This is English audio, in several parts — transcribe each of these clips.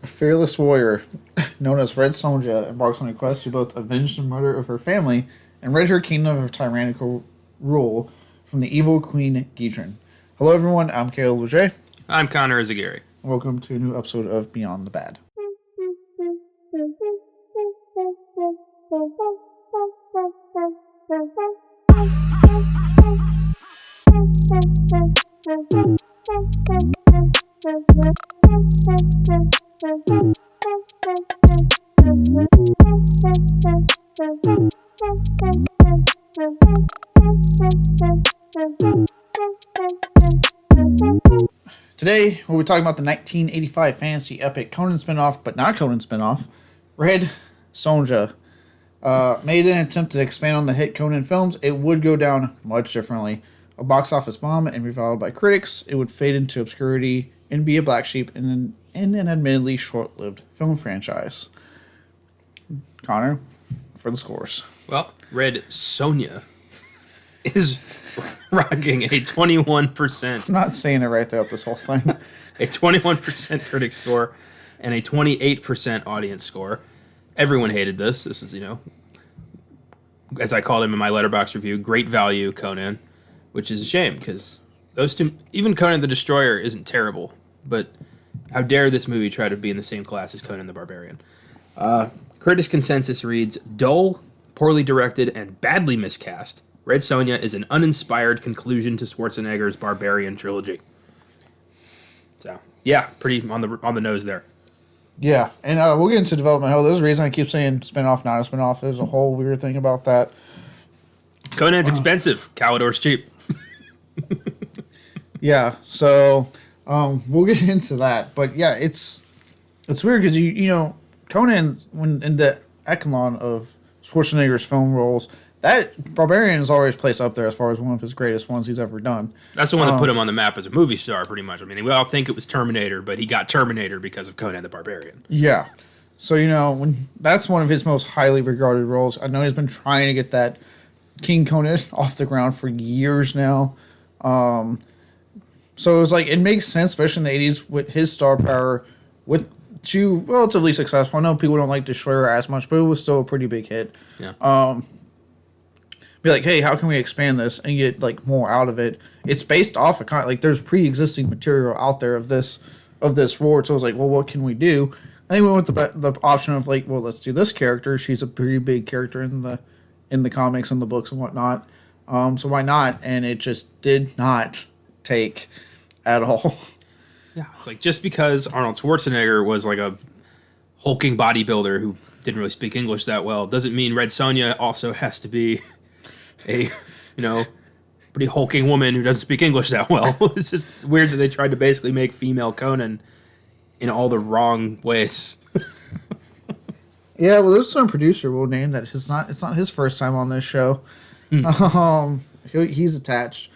fearless warrior known as Red Sonja embarks on a quest to both avenge the murder of her family and rid her kingdom of tyrannical rule from the evil Queen Gidrin. Hello, everyone. I'm Caleb Leger. I'm Connor Eyzaguirre. Welcome to a new episode of Beyond the Bad. Today, we'll be talking about the 1985 fantasy epic Conan spinoff, but not Conan spinoff, Red Sonja. Made an attempt to expand on the hit Conan films, it would go down much differently. A box office bomb and reviled by critics, it would fade into obscurity and be a black sheep in an admittedly short-lived film franchise. Connor, for the scores. Well, Red Sonja is rocking a 21%. I'm not saying it right throughout this whole thing. A 21% critic score and a 28% audience score. Everyone hated this. This is, as I called him in my Letterboxd review, great value Conan, which is a shame because those two, even Conan the Destroyer isn't terrible, but how dare this movie try to be in the same class as Conan the Barbarian. Critics' consensus reads, dull, poorly directed, and badly miscast. Red Sonja is an uninspired conclusion to Schwarzenegger's Barbarian trilogy. So, yeah, pretty on the nose there. Yeah, and we'll get into development hell. There's a reason I keep saying spinoff, not a spinoff. There's a whole weird thing about that. Conan's expensive. Calidor's cheap. Yeah, so we'll get into that. But yeah, it's weird because Conan, when in the echelon of Schwarzenegger's film roles, that Barbarian is always placed up there as far as one of his greatest ones he's ever done. That's the one that put him on the map as a movie star, pretty much. I mean, we all think it was Terminator, but he got Terminator because of Conan the Barbarian. Yeah. So, when that's one of his most highly regarded roles. I know he's been trying to get that King Conan off the ground for years now. So it's like, it makes sense, especially in the 80s, with his star power, with two relatively successful. I know people don't like Destroyer as much, but it was still a pretty big hit. Yeah. Be like, hey, how can we expand this and get more out of it? It's based off of there's pre-existing material out there of this lore. So I was like, well, what can we do? I think we went with the option of let's do this character. She's a pretty big character in the comics and the books and whatnot. So why not? And it just did not take at all. Yeah, it's just because Arnold Schwarzenegger was a hulking bodybuilder who didn't really speak English that well doesn't mean Red Sonja also has to be a pretty hulking woman who doesn't speak English that well. It's just weird that they tried to basically make female Conan in all the wrong ways. Yeah, well, there's some producer we'll name that it's not his first time on this show. He's attached.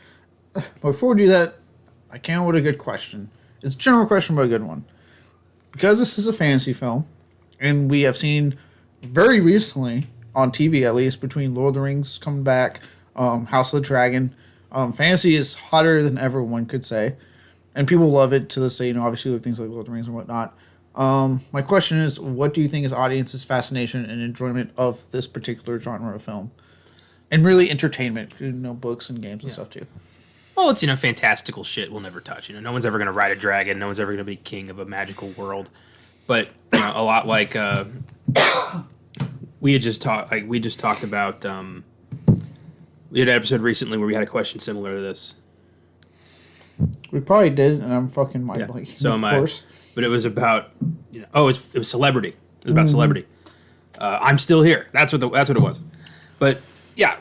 Before we do that, I came up with a good question. It's a general question, but a good one. Because this is a fantasy film, and we have seen very recently, on TV at least, between Lord of the Rings coming back, House of the Dragon, fantasy is hotter than ever, one could say. And people love it to this day, obviously with things like Lord of the Rings and whatnot. My question is, what do you think is audience's fascination and enjoyment of this particular genre of film? And really entertainment, books and games and stuff too. Well, it's, fantastical shit we'll never touch. No one's ever going to ride a dragon. No one's ever going to be king of a magical world. But, a lot like we just talked about, we had an episode recently where we had a question similar to this. We probably did, and I'm fucking mind blanking. So am I. But it was about, it was celebrity. It was about celebrity. I'm still here. That's what it was. But yeah,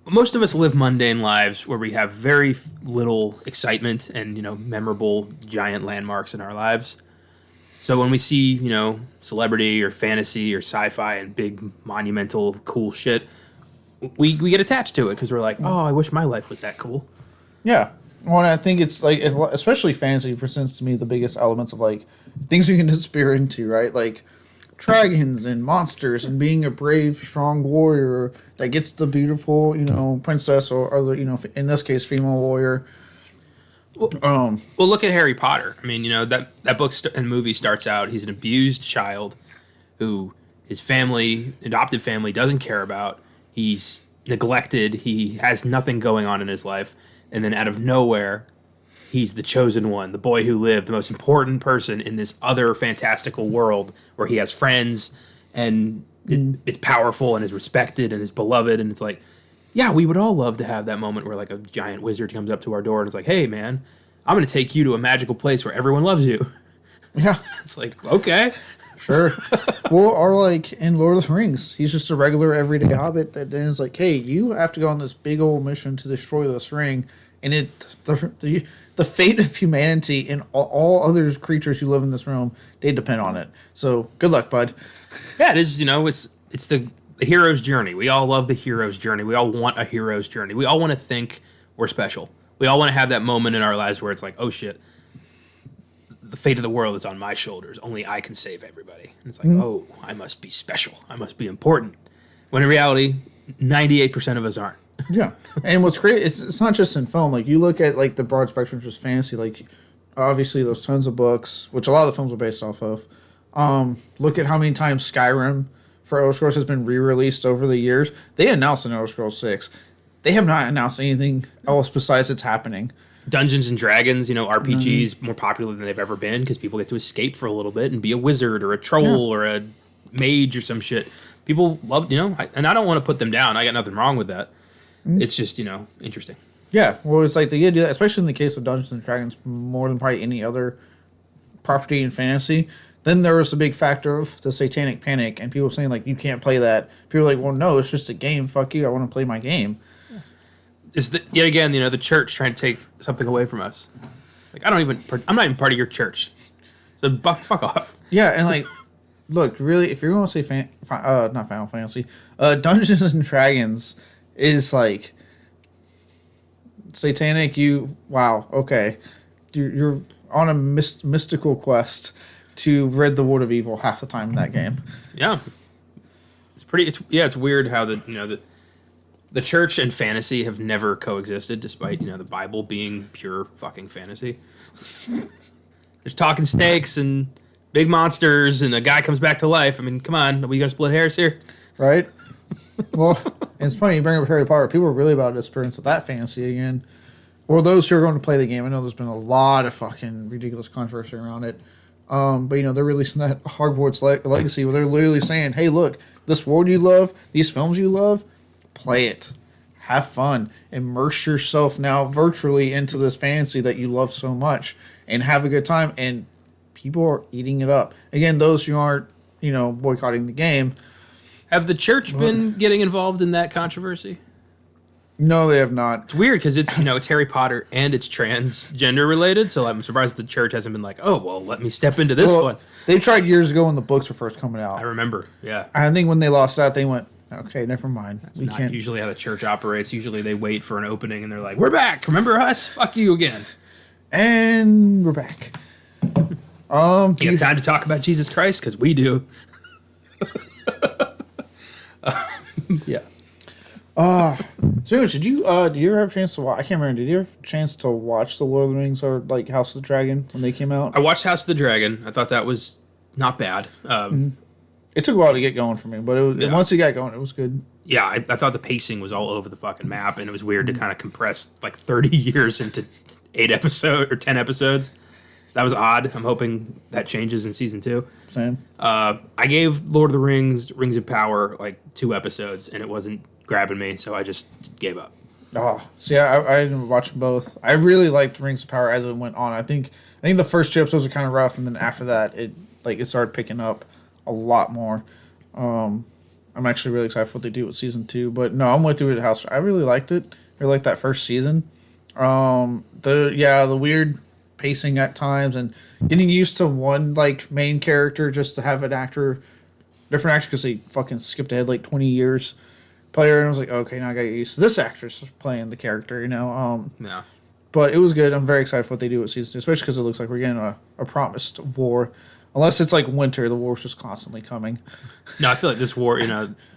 most of us live mundane lives where we have very little excitement and memorable giant landmarks in our lives. So when we see celebrity or fantasy or sci-fi and big monumental cool shit, we get attached to it because we're like, oh, I wish my life was that cool. Yeah. Well, I think it's especially fantasy presents to me the biggest elements of things you can disappear into, right? Dragons and monsters and being a brave, strong warrior that gets the beautiful, princess or the, in this case, female warrior. Well, look at Harry Potter. I mean, that book and movie starts out, he's an abused child who his family, adoptive family, doesn't care about. He's neglected. He has nothing going on in his life. And then out of nowhere, he's the chosen one, the boy who lived, the most important person in this other fantastical world where he has friends and it's powerful and is respected and is beloved. And it's like, yeah, we would all love to have that moment where like a giant wizard comes up to our door and is like, hey, man, I'm going to take you to a magical place where everyone loves you. Yeah. It's like, okay. Sure. Well, or like in Lord of the Rings, he's just a regular everyday hobbit that then is like, hey, you have to go on this big old mission to destroy this ring. And the fate of humanity and all other creatures who live in this realm, they depend on it. So good luck, bud. Yeah, it is, it's the hero's journey. We all love the hero's journey. We all want a hero's journey. We all want to think we're special. We all want to have that moment in our lives where it's like, oh shit, the fate of the world is on my shoulders. Only I can save everybody. And it's like, oh, I must be special. I must be important. When in reality, 98% of us aren't. Yeah. And what's great, it's not just in film. Like, you look at, like, the broad spectrum of just fantasy. Like, obviously, there's tons of books, which a lot of the films are based off of. Look at how many times Skyrim for Elder Scrolls has been re-released over the years. They announced an Elder Scrolls 6. They have not announced anything else besides it's happening. Dungeons and Dragons, RPGs, more popular than they've ever been because people get to escape for a little bit and be a wizard or a troll or a mage or some shit. People love, and I don't want to put them down. I got nothing wrong with that. It's just, interesting. Yeah, well, it's like they do that, especially in the case of Dungeons and Dragons, more than probably any other property in fantasy. Then there was the big factor of the satanic panic and people saying, like, you can't play that. People are like, well, no, it's just a game. Fuck you. I want to play my game. Yet again, the church trying to take something away from us. Like, I'm not even part of your church. So fuck off. Yeah, and like, look, really, if you're going to say not Final Fantasy, Dungeons and Dragons is like satanic. Wow, okay, you're on a mystical quest to rid the world of evil half the time in that game. Yeah, it's weird how the church and fantasy have never coexisted, despite the Bible being pure fucking fantasy. There's talking snakes and big monsters, and a guy comes back to life. I mean, come on, are we gonna split hairs here? Right. Well, it's funny you bring up Harry Potter. People are really about to experience that fantasy again. Well, those who are going to play the game, I know there's been a lot of fucking ridiculous controversy around it. But they're releasing that Hogwarts Legacy where they're literally saying, hey, look, this world you love, these films you love, play it. Have fun. Immerse yourself now virtually into this fantasy that you love so much and have a good time. And people are eating it up. Again, those who aren't, boycotting the game. Have the church been getting involved in that controversy? No, they have not. It's weird because it's Harry Potter and it's transgender related, so I'm surprised the church hasn't been like, oh, well, let me step into this one. They tried years ago when the books were first coming out. I remember, yeah. I think when they lost that, they went, okay, never mind. That's not usually how the church operates. Usually they wait for an opening and they're like, we're back. Remember us? Fuck you again. And we're back. You have time to talk about Jesus Christ? Because we do. Yeah. So did you ever have a chance to watch? I can't remember. Did you have a chance to watch the Lord of the Rings or like House of the Dragon when they came out? I watched House of the Dragon. I thought that was not bad. It took a while to get going for me, but once it got going, it was good. Yeah, I thought the pacing was all over the fucking map, and it was weird to kind of compress like 30 years into 8 episodes or 10 episodes. That was odd. I'm hoping that changes in season 2. Same. I gave Lord of the Rings, Rings of Power, like 2 episodes, and it wasn't grabbing me, so I just gave up. Oh, see, I didn't watch them both. I really liked Rings of Power as it went on. I think the first 2 episodes were kind of rough, and then after that, it started picking up a lot more. I'm actually really excited for what they do with season 2. But no, I'm with you with House. I really liked it. I really liked that first season. The weird pacing at times and getting used to one like main character just to have different actor because they fucking skipped ahead like 20 years. Player, and I was like, okay, now I got to get used to this actress playing the character, Yeah. But it was good. I'm very excited for what they do with season 2, especially because it looks like we're getting a promised war. Unless it's like winter, the war's just constantly coming. No, I feel like this war,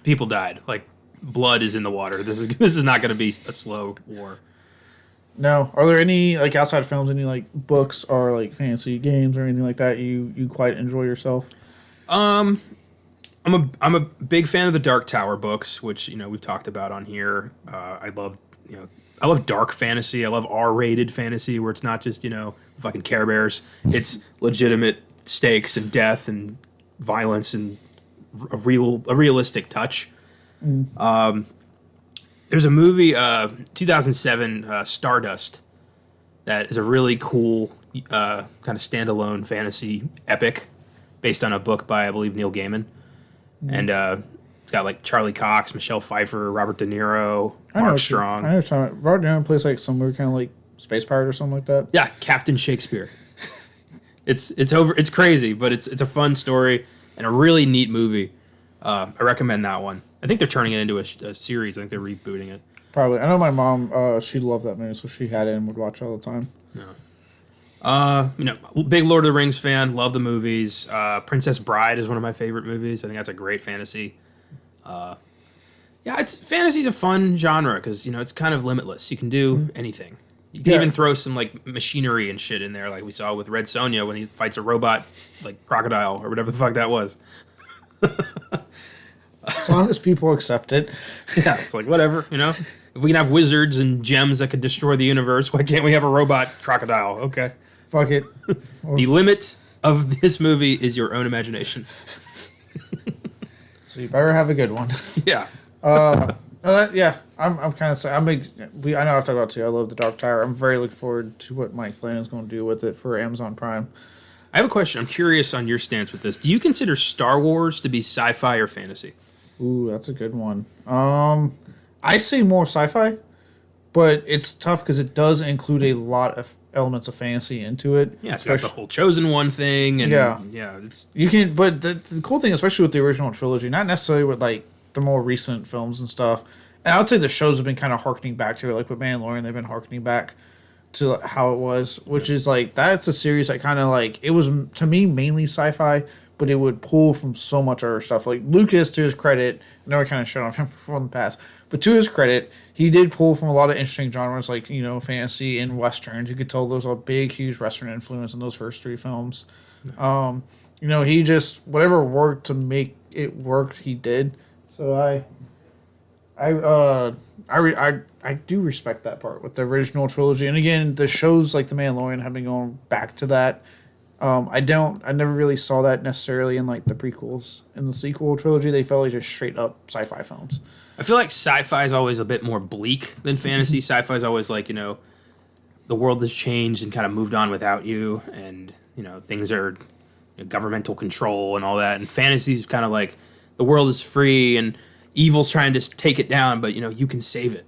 people died. Like blood is in the water. This is not going to be a slow war. No. Are there any like outside films, any like books or like fantasy games or anything like that you quite enjoy yourself? Um, I'm a big fan of the Dark Tower books, which we've talked about on here. I love dark fantasy. I love R-rated fantasy where it's not just fucking Care Bears. It's legitimate stakes and death and violence and a realistic touch. There's a movie, 2007, Stardust, that is a really cool kind of standalone fantasy epic based on a book by, I believe, Neil Gaiman. And it's got like Charlie Cox, Michelle Pfeiffer, Robert De Niro, Mark Strong. I know what you're talking about. Robert De Niro plays like some weird kind of like space pirate or something like that. Yeah, Captain Shakespeare. It's crazy, but it's a fun story and a really neat movie. I recommend that one. I think they're turning it into a series. I think they're rebooting it. Probably. I know my mom, she loved that movie, so she had it and would watch it all the time. Big Lord of the Rings fan. Love the movies. Princess Bride is one of my favorite movies. I think that's a great fantasy. Fantasy's a fun genre because it's kind of limitless. You can do anything. You can even throw some like machinery and shit in there, like we saw with Red Sonja when he fights a robot like crocodile or whatever the fuck that was. As long as people accept it. Yeah, it's like whatever, If we can have wizards and gems that could destroy the universe, why can't we have a robot crocodile? Okay. Fuck it. The limit of this movie is your own imagination. So you better have a good one. Yeah. I'm kind of. I know I've talked about it too. I love the Dark Tower. I'm very looking forward to what Mike Flanagan's going to do with it for Amazon Prime. I have a question. I'm curious on your stance with this. Do you consider Star Wars to be sci-fi or fantasy? Ooh, that's a good one. I say more sci-fi, but it's tough because it does include a lot of elements of fantasy into it. Yeah, it's got the whole Chosen One thing, and you can. But the cool thing, especially with the original trilogy, not necessarily with like the more recent films and stuff. And I would say the shows have been kind of harkening back to it, like with Mandalorian, they've been harkening back to how it was, which is like that's a series that kind of like it was to me mainly sci-fi, but it would pull from so much other stuff. Like Lucas, to his credit, I know I kind of shut off him from the past, but to his credit, he did pull from a lot of interesting genres like fantasy and westerns. You could tell those are big, huge western influence in those first three films. He just whatever worked to make it work, he did. So I do respect that part with the original trilogy. And again, the shows like The Mandalorian have been going back to that. I never really saw that necessarily in like the prequels. In the sequel trilogy, they felt like just straight up sci-fi films. I feel like sci-fi is always a bit more bleak than fantasy. Sci-fi is always like, the world has changed and kind of moved on without you. And, things are governmental control and all that. And fantasy is kind of like the world is free and evil's trying to take it down, but, you can save it.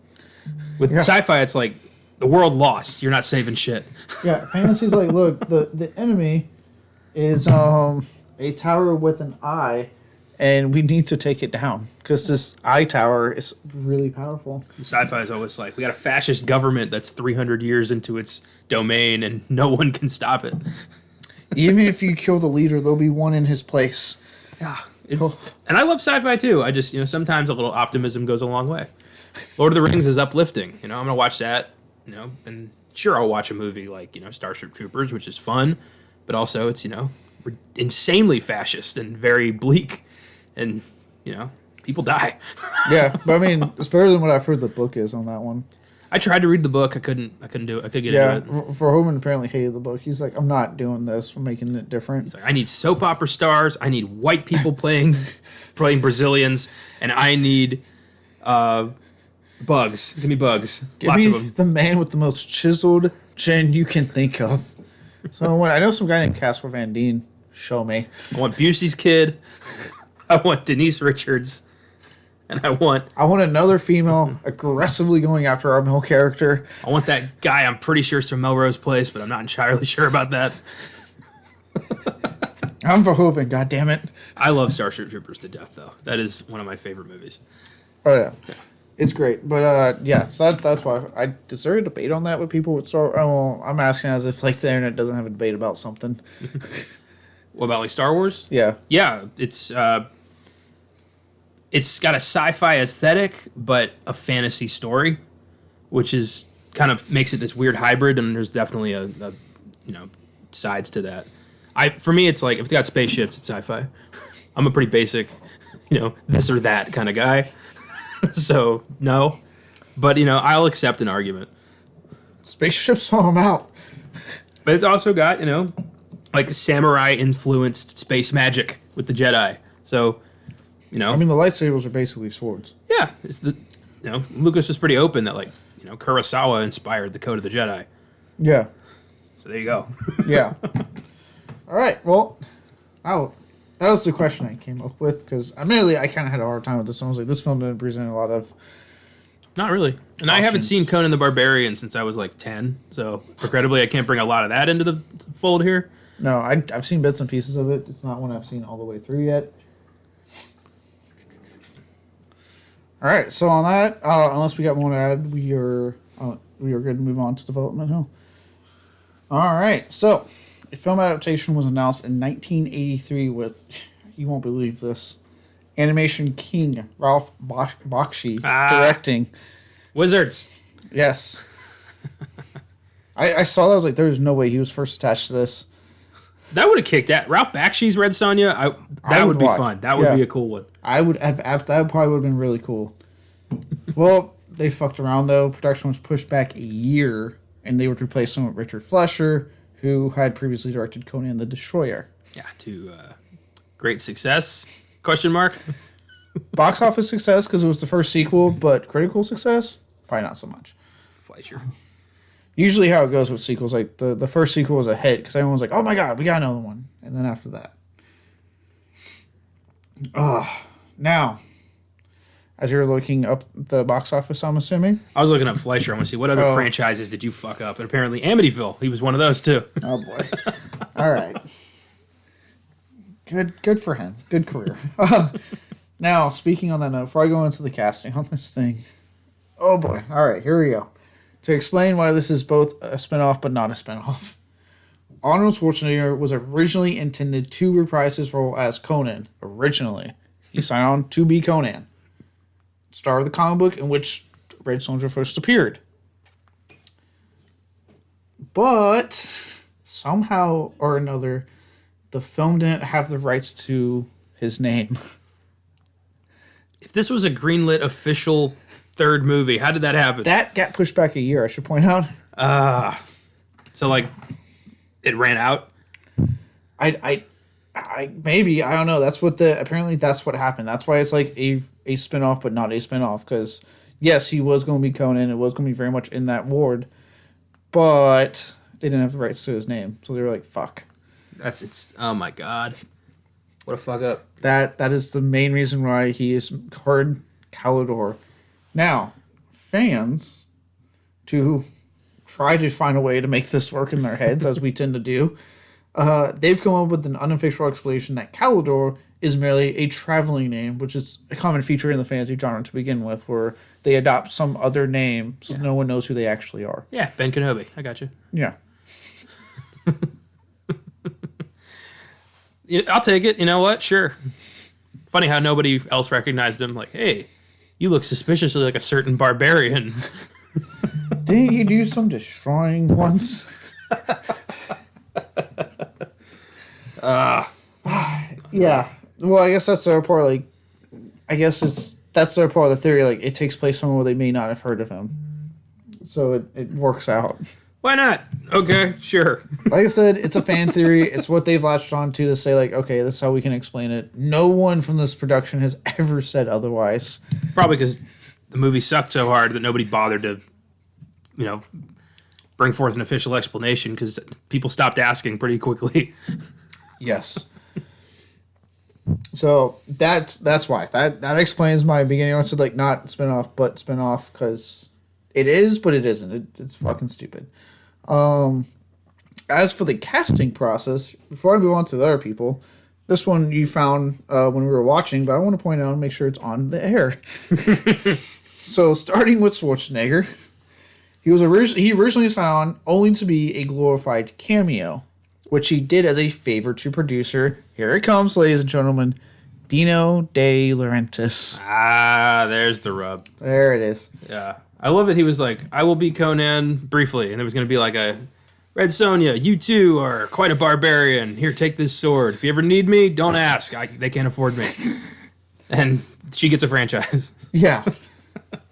With sci-fi, it's like the world lost. You're not saving shit. Yeah, fantasy's like, look, the enemy is a tower with an eye, and we need to take it down because this eye tower is really powerful. Sci-fi is always like, we got a fascist government that's 300 years into its domain, and no one can stop it. Even if you kill the leader, there'll be one in his place. Yeah, and I love sci-fi too. I just, sometimes a little optimism goes a long way. Lord of the Rings is uplifting. I'm gonna watch that. And sure, I'll watch a movie like Starship Troopers, which is fun, but also it's insanely fascist and very bleak, and people die. Yeah, but I mean, it's better than what I've heard the book is on that one. I tried to read the book. I couldn't do it. I couldn't get into it. Yeah, Verhoeven apparently hated the book. He's like, I'm not doing this. We're making it different. He's like, I need soap opera stars. I need white people playing Brazilians, and I need bugs. Give me bugs. Lots of them. The man with the most chiseled chin you can think of. So I know some guy named Casper Van Dien. Show me. I want Busey's kid. I want Denise Richards. And I want another female aggressively going after our male character. I want that guy. I'm pretty sure it's from Melrose Place, but I'm not entirely sure about that. I'm Verhoeven, God damn it. I love Starship Troopers to death, though. That is one of my favorite movies. Oh, yeah. It's great. But, so that's why is there a debate on that with people with Star Wars? Oh, I'm asking as if, like, the internet doesn't have a debate about something. What about, like, Star Wars? Yeah. Yeah, it's got a sci-fi aesthetic, but a fantasy story, which is kind of makes it this weird hybrid, and there's definitely a sides to that. For me, it's like if it's got spaceships, it's sci-fi. I'm a pretty basic, this or that kind of guy. So no, but I'll accept an argument. Spaceships, I'm out. But it's also got like samurai influenced space magic with the Jedi. So the lightsabers are basically swords. Yeah, it's Lucas was pretty open that Kurosawa inspired the Code of the Jedi. Yeah. So there you go. Yeah. All right. Well, that was the question I came up with because admittedly I kind of had a hard time with this one. I was like, this film didn't present a lot of. Not really. And options. I haven't seen Conan the Barbarian since I was like 10. So regrettably, I can't bring a lot of that into the fold here. No, I've seen bits and pieces of it. It's not one I've seen all the way through yet. All right. So on that, unless we got more to add, we are good to move on to Development Hill. All right. So a film adaptation was announced in 1983 with, you won't believe this, animation king Ralph Bakshi directing. Wizards. Yes. I saw that. I was like, there's no way he was first attached to this. That would have kicked that. Ralph Bakshi's Red Sonja. That would be fun. That would be a cool one. That probably would have been really cool. Well, they fucked around though. Production was pushed back a year, and they would replace him with Richard Flesher, who had previously directed Conan the Destroyer. Yeah, to great success. Question mark? Box office success because it was the first sequel, but critical success? Probably not so much. Fleischer. Usually how it goes with sequels, like the first sequel was a hit because everyone's like, oh my god, we got another one. And then after that. Now, as you're looking up the box office, I'm assuming? I was looking up Fleischer. I want to see what other franchises did you fuck up. And apparently Amityville, he was one of those too. Oh boy. All right. Good for him. Good career. Now, speaking on that note, before I go into the casting on this thing, oh boy. All right, here we go. To explain why this is both a spinoff but not a spinoff. Arnold Schwarzenegger was originally intended to reprise his role as Conan. Originally. He signed on to be Conan. Star of the comic book in which Red Sonjia first appeared. But somehow or another, the film didn't have the rights to his name. If this was a greenlit official third movie, how did that happen? That got pushed back a year, I should point out. So like it ran out? I maybe, I don't know. Apparently that's what happened. That's why it's like a spinoff but not a spinoff, because yes, he was going to be Conan. It was going to be very much in that but they didn't have the rights to his name. So they were like, fuck. Oh my god. What a fuck up. That is the main reason why he is called Calidor. Now, fans, to try to find a way to make this work in their heads, as we tend to do, they've come up with an unofficial explanation that Calidor is merely a traveling name, which is a common feature in the fantasy genre to begin with, where they adopt some other name so no one knows who they actually are. Yeah, Ben Kenobi. I got you. Yeah. I'll take it. You know what? Sure. Funny how nobody else recognized him. Like, hey, you look suspiciously like a certain barbarian. Didn't you do some destroying once? Yeah. Well, I guess that's their part. Like, that's their part of the theory. Like, it takes place somewhere where they may not have heard of him, so it works out. Why not? Okay, sure. Like I said, it's a fan theory. It's what they've latched on to say, like, okay, this is how we can explain it. No one from this production has ever said otherwise. Probably because the movie sucked so hard that nobody bothered to, bring forth an official explanation because people stopped asking pretty quickly. Yes. So that's why. That explains my beginning. I said, like, not spinoff, but spinoff, because it is, but it isn't. It's fucking stupid. As for the casting process, before I move on to the other people, this one you found when we were watching, but I want to point out and make sure it's on the air. So starting with Schwarzenegger, he originally signed on only to be a glorified cameo, which he did as a favor to producer. Here it comes, ladies and gentlemen, Dino De Laurentiis. There's the rub. There it is. Yeah. I love that he was like, I will be Conan briefly. And there was going to be like a, Red Sonja, you too are quite a barbarian. Here, take this sword. If you ever need me, don't ask. They can't afford me. And she gets a franchise. Yeah.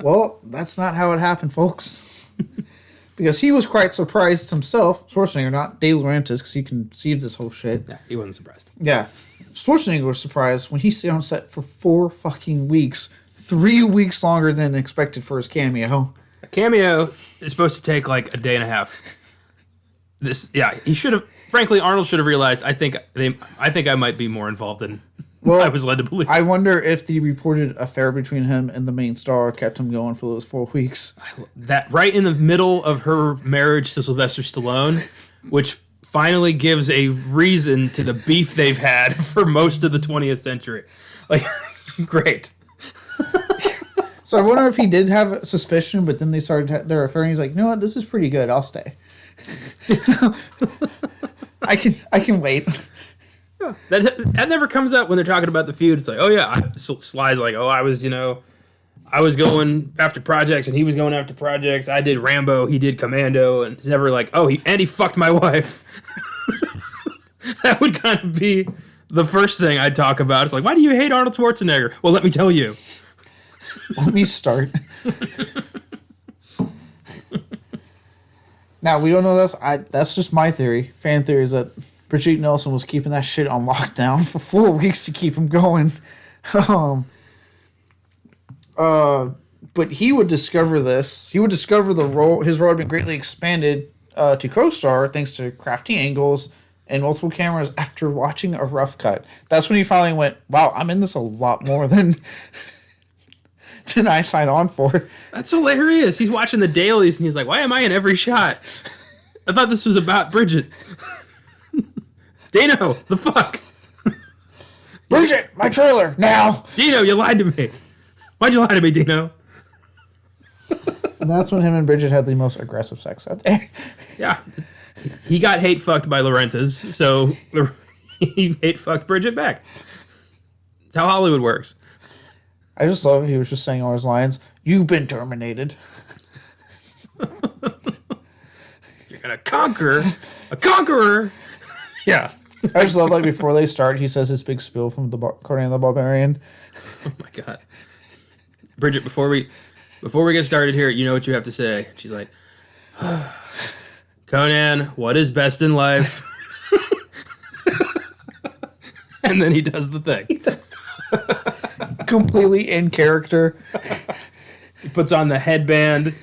Well, that's not how it happened, folks. Because he was quite surprised himself. Schwarzenegger, not De Laurentiis, because he conceived this whole shit. Yeah, he wasn't surprised. Yeah. Schwarzenegger was surprised when he stayed on set for 4 fucking weeks. 3 weeks longer than expected for his cameo. A cameo is supposed to take like a day and a half. He should have. Frankly, Arnold should have realized. I think I might be more involved than I was led to believe. I wonder if the reported affair between him and the main star kept him going for those 4 weeks. That right in the middle of her marriage to Sylvester Stallone, which finally gives a reason to the beef they've had for most of the 20th century. Like, great. So I wonder if he did have a suspicion, but then they started their affair, and he's like, you know what, this is pretty good. I'll stay. I can wait. Yeah, that never comes up when they're talking about the feud. It's like, oh yeah, Sly's like, oh, I was going after projects and he was going after projects. I did Rambo, he did Commando, and it's never like, oh, he fucked my wife. That would kind of be the first thing I'd talk about. It's like, why do you hate Arnold Schwarzenegger? Well, let me tell you. Let me start. Now, we don't know this. That's just my theory. Fan theory is that Brigitte Nielsen was keeping that shit on lockdown for 4 weeks to keep him going. But he would discover this. He would discover the role. His role had been greatly expanded to co-star thanks to crafty angles and multiple cameras after watching a rough cut. That's when he finally went, wow, I'm in this a lot more than I signed on for. That's hilarious. He's watching the dailies and he's like, why am I in every shot? I thought this was about Bridget. Dino, the fuck? Bridget, my trailer, now. Dino, you lied to me. Why'd you lie to me, Dino? And that's when him and Bridget had the most aggressive sex out there. Yeah. He got hate fucked by Laurentiis, so he hate fucked Bridget back. That's how Hollywood works. I just love he was just saying all his lines. You've been terminated. You're gonna conquer a conqueror. Yeah. I just love, like, before they start, he says his big spiel from the Conan the Barbarian. Oh my god. Bridget, before we get started here, you know what you have to say. She's like, Conan, what is best in life? And then he does the thing. Completely in character. He puts on the headband.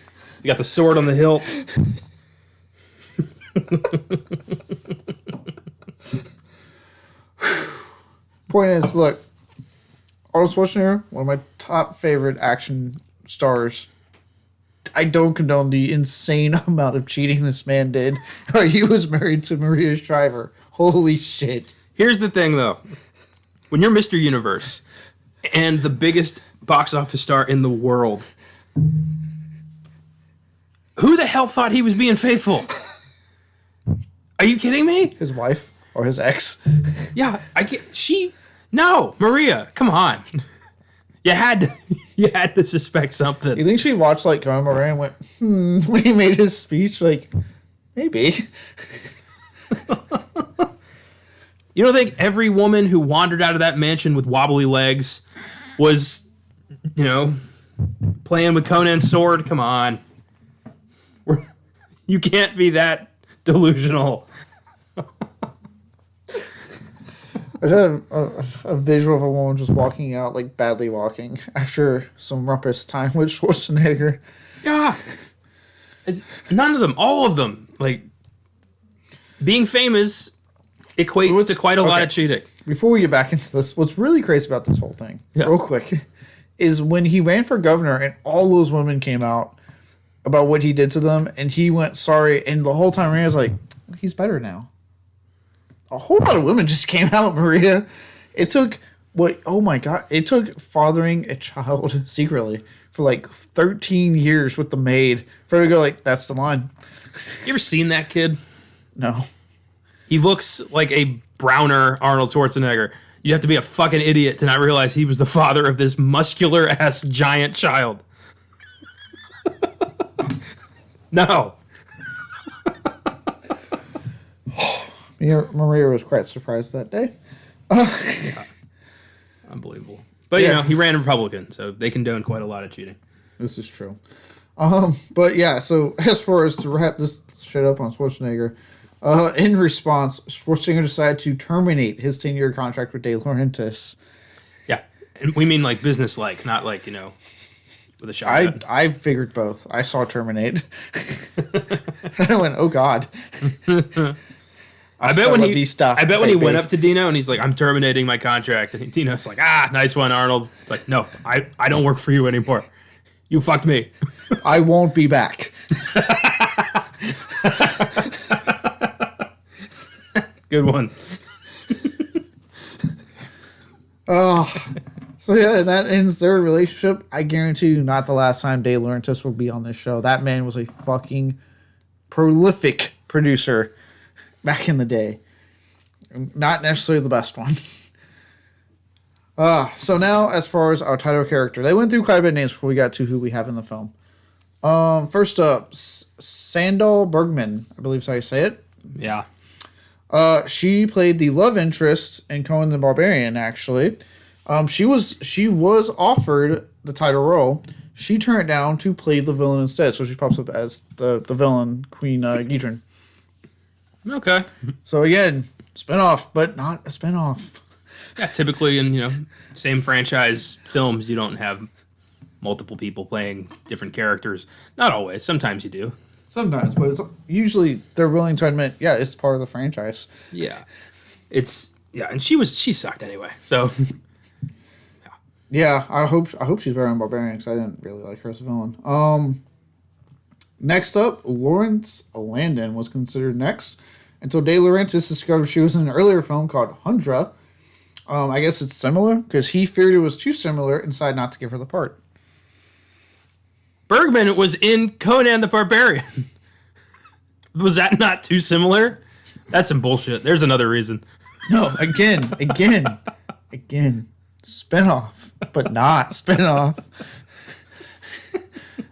You got the sword on the hilt. Point is, look, Arnold Schwarzenegger, one of my top favorite action stars. I don't condone the insane amount of cheating this man did. He was married to Maria Shriver. Holy shit. Here's the thing, though. When you're Mr. Universe and the biggest box office star in the world, who the hell thought he was being faithful? Are you kidding me? His wife or his ex. Yeah, no, Maria, come on. You had to suspect something. You think she watched, like, Conan Barbarian and went, when he made his speech? Like, maybe. You don't think every woman who wandered out of that mansion with wobbly legs was, playing with Conan's sword? Come on. You can't be that delusional. I just had a visual of a woman just walking out, like, badly walking after some rumpus time with Schwarzenegger. Yeah. It's none of them. All of them. Like, being famous equates to quite a lot of cheating. Before we get back into this, what's really crazy about this whole thing, real quick, is when he ran for governor and all those women came out about what he did to them, and he went sorry, and the whole time Maria's like, he's better now. A whole lot of women just came out, Maria. It took, it took fathering a child secretly for like 13 years with the maid for her to go like, that's the line. You ever seen that kid? No. He looks like a browner Arnold Schwarzenegger. You have to be a fucking idiot to not realize he was the father of this muscular-ass giant child. No. Maria was quite surprised that day. Yeah. Unbelievable. But, Yeah. he ran Republican, so they condone quite a lot of cheating. This is true. But yeah, so as far as to wrap this shit up on Schwarzenegger, in response, Schwarzenegger decided to terminate his 10-year contract with De Laurentiis. Yeah. And we mean like business-like, not like, with a shotgun. I figured both. I saw terminate. I went, oh God. I bet when he went baby. up to Dino and he's like, I'm terminating my contract. And Dino's like, nice one, Arnold. Like, no, I don't work for you anymore. You fucked me. I won't be back. Good one. So yeah, that ends their relationship. I guarantee you not the last time De Laurentiis will be on this show. That man was a fucking prolific producer back in the day. Not necessarily the best one. So now, as far as our title character, they went through quite a bit of names before we got to who we have in the film. First up, Sandal Bergman, I believe is how you say it. Yeah. She played the love interest in Conan the Barbarian, actually. She was offered the title role. She turned it down to play the villain instead, so she pops up as the villain, Queen Gidron. Okay. So again, spinoff, but not a spinoff. Yeah, typically in, same franchise films, you don't have multiple people playing different characters. Not always. Sometimes you do. Sometimes, but it's usually they're willing to admit, yeah, it's part of the franchise. Yeah. And she sucked anyway. So yeah, I hope she's better on Barbarian because I didn't really like her as a villain. Next up, Lawrence Landon was considered next until De Laurentiis discovered she was in an earlier film called Hundra. I guess it's similar because he feared it was too similar and decided not to give her the part. Bergman was in Conan the Barbarian. Was that not too similar? That's some bullshit. There's another reason. No, again, spinoff, but not spinoff.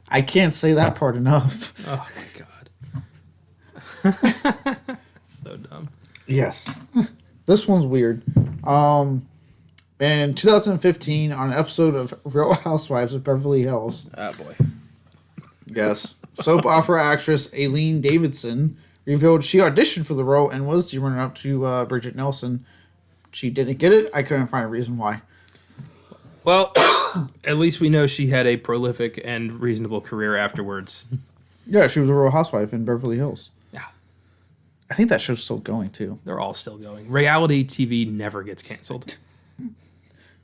I can't say that part enough. Oh my god. So dumb. Yes. This one's weird. In 2015, on an episode of Real Housewives of Beverly Hills. Oh boy. Yes. Soap opera actress Aileen Davidson revealed she auditioned for the role and was the runner-up to Bridget Nelson. She didn't get it. I couldn't find a reason why. Well, at least we know she had a prolific and reasonable career afterwards. Yeah, she was a Real Housewife in Beverly Hills. Yeah. I think that show's still going, too. They're all still going. Reality TV never gets canceled.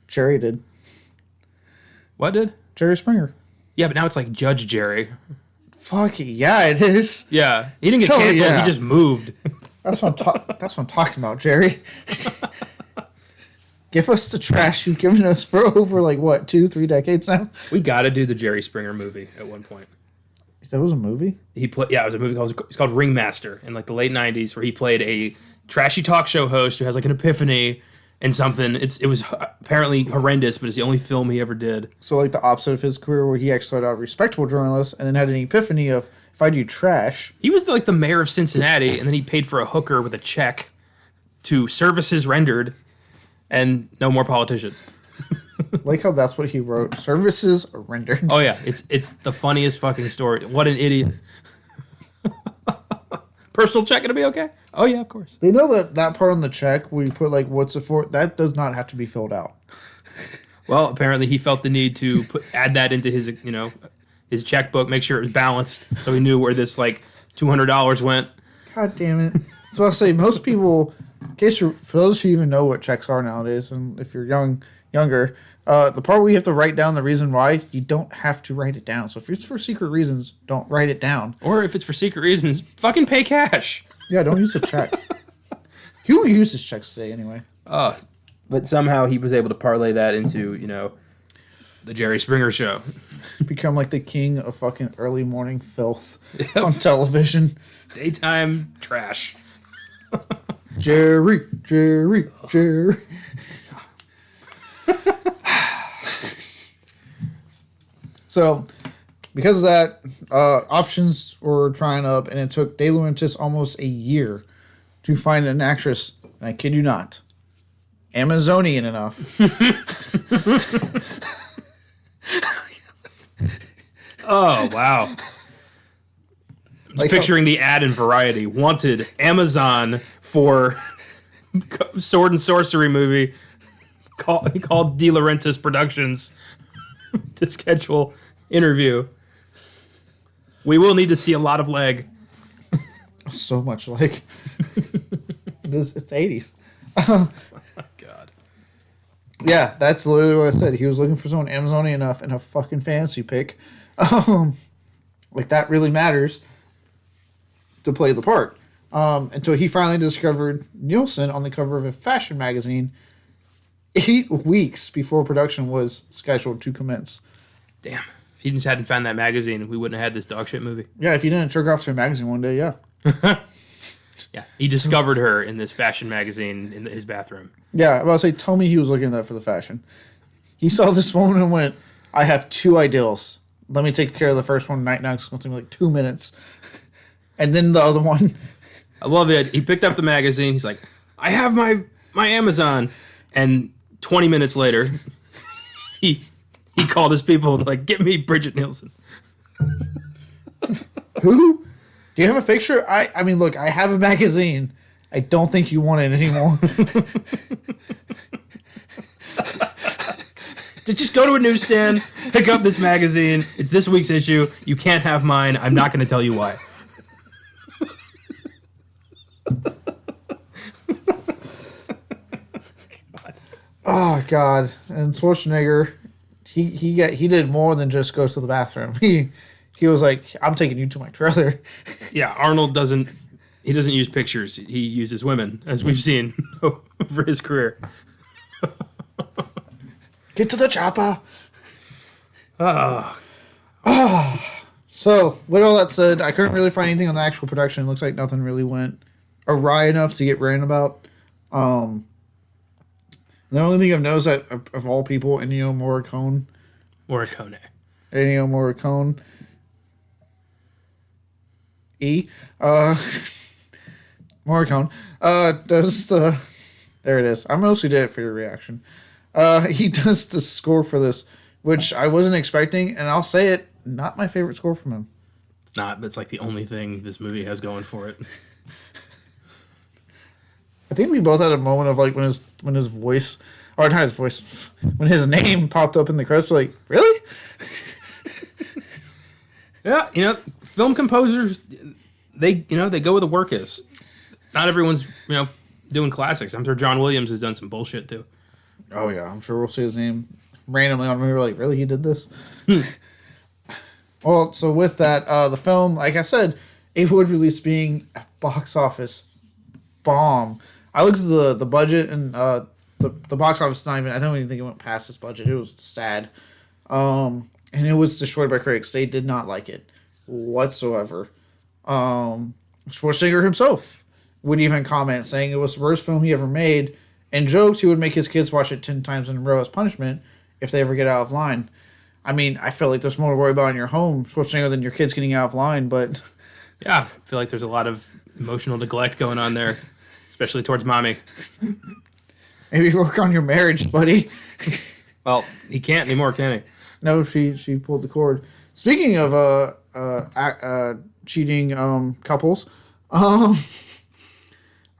Jerry did. What did? Jerry Springer. Yeah, but now it's like Judge Jerry. Fuck yeah, it is. Yeah, he didn't get Hell canceled. yeah. He just moved. That's what I'm talking about, Jerry. Give us the trash you've given us for over 2-3 decades now. We got to do the Jerry Springer movie at one point. That was a movie? It was a movie called Ringmaster in the late 90s where he played a trashy talk show host who has an epiphany and something. It was apparently horrendous, but it's the only film he ever did. So the opposite of his career where he actually started out a respectable journalist and then had an epiphany of, if I do trash. He was the mayor of Cincinnati, and then he paid for a hooker with a check to services rendered, and no more politician. Like how that's what he wrote. Services rendered. Oh yeah, it's the funniest fucking story. What an idiot. Personal check gonna be okay? Oh yeah, of course. They know that part on the check where you put what's it for, that does not have to be filled out. Well, apparently he felt the need to add that into his his checkbook, make sure it was balanced, so he knew where this $200 went. God damn it. So I'll say most people, for those who even know what checks are nowadays, and if you're younger, the part where you have to write down the reason why, you don't have to write it down. So if it's for secret reasons, don't write it down. Or if it's for secret reasons, fucking pay cash. Yeah, don't use a check. Who uses checks today anyway? But somehow he was able to parlay that into, the Jerry Springer show. Become the king of fucking early morning filth on television. Daytime trash. Jerry. So, because of that, options were trying up, and it took De Laurentiis almost a year to find an actress, and I kid you not, Amazonian enough. Oh, wow. Like, Picturing the ad in Variety. Wanted Amazon for sword and sorcery movie called De Laurentiis Productions to schedule interview. We will need to see a lot of leg. so much like it's 80s. Oh my God. Yeah, that's literally what I said. He was looking for someone Amazonian enough and a fucking fancy pick. Like, that really matters to play the part. Until he finally discovered Nielsen on the cover of a fashion magazine 8 weeks before production was scheduled to commence. Damn. If he just hadn't found that magazine, we wouldn't have had this dog shit movie. Yeah, if you didn't jerk off to a magazine one day, yeah. Yeah, he discovered her in this fashion magazine in his bathroom. Yeah, I was about to say, tell me he was looking at that for the fashion. He saw this woman and went, I have 2 ideals. Let me take care of the first one right now. It's going to take me like 2 minutes. And then the other one. I love it. He picked up the magazine. He's like, I have my Amazon. And 20 minutes later, he called his people like, get me Bridget Nielsen. Who? Do you have a picture? I mean, look, I have a magazine. I don't think you want it anymore. Just go to a newsstand, pick up this magazine. It's this week's issue. You can't have mine. I'm not going to tell you why. Oh God! And Schwarzenegger, he did more than just go to the bathroom. He was like, I'm taking you to my trailer. Yeah, Arnold doesn't use pictures. He uses women, as we've seen over his career. Get to the chopper. Oh. So, with all that said, I couldn't really find anything on the actual production. It looks like nothing really went awry enough to get written about. The only thing I've noticed that, of all people, Ennio Morricone. Ennio Morricone. Morricone. Does the... There it is. I mostly did it for your reaction. He does the score for this, which I wasn't expecting, and I'll say it, not my favorite score from him. It's not, but it's like the only thing this movie has going for it. I think we both had a moment of like when his voice, or not his voice, when his name popped up in the credits, we're like, really? Yeah, film composers, they go where the work is. Not everyone's, doing classics. I'm sure John Williams has done some bullshit too. Oh yeah, I'm sure we'll see his name randomly on a movie. We're like, really, he did this? Well, so with that, the film, like I said, it would release being a box office bomb. I looked at the budget, and the box office not even. I don't even think it went past its budget. It was sad, and it was destroyed by critics. They did not like it whatsoever. Schwarzenegger himself would even comment, saying it was the worst film he ever made, and joked he would make his kids watch it 10 times in a row as punishment if they ever get out of line. I mean, I feel like there's more to worry about in your home, Schwarzenegger, than your kids getting out of line, but... Yeah, I feel like there's a lot of emotional neglect going on there, especially towards mommy. Maybe work on your marriage, buddy. Well, he can't anymore, can he? No, she pulled the cord. Speaking of cheating couples, a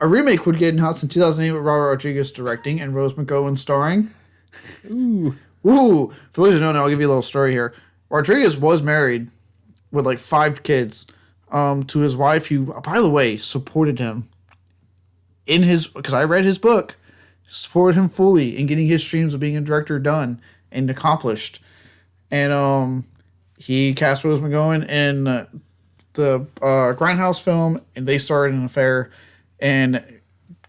remake would get announced in 2008 with Robert Rodriguez directing and Rose McGowan starring. Ooh. For those who don't know, I'll give you a little story here. Rodriguez was married with like 5 kids to his wife, who, by the way, supported him in his, because I read his book, supported him fully in getting his dreams of being a director done and accomplished. And he cast Rose McGowan in the Grindhouse film, and they started an affair, and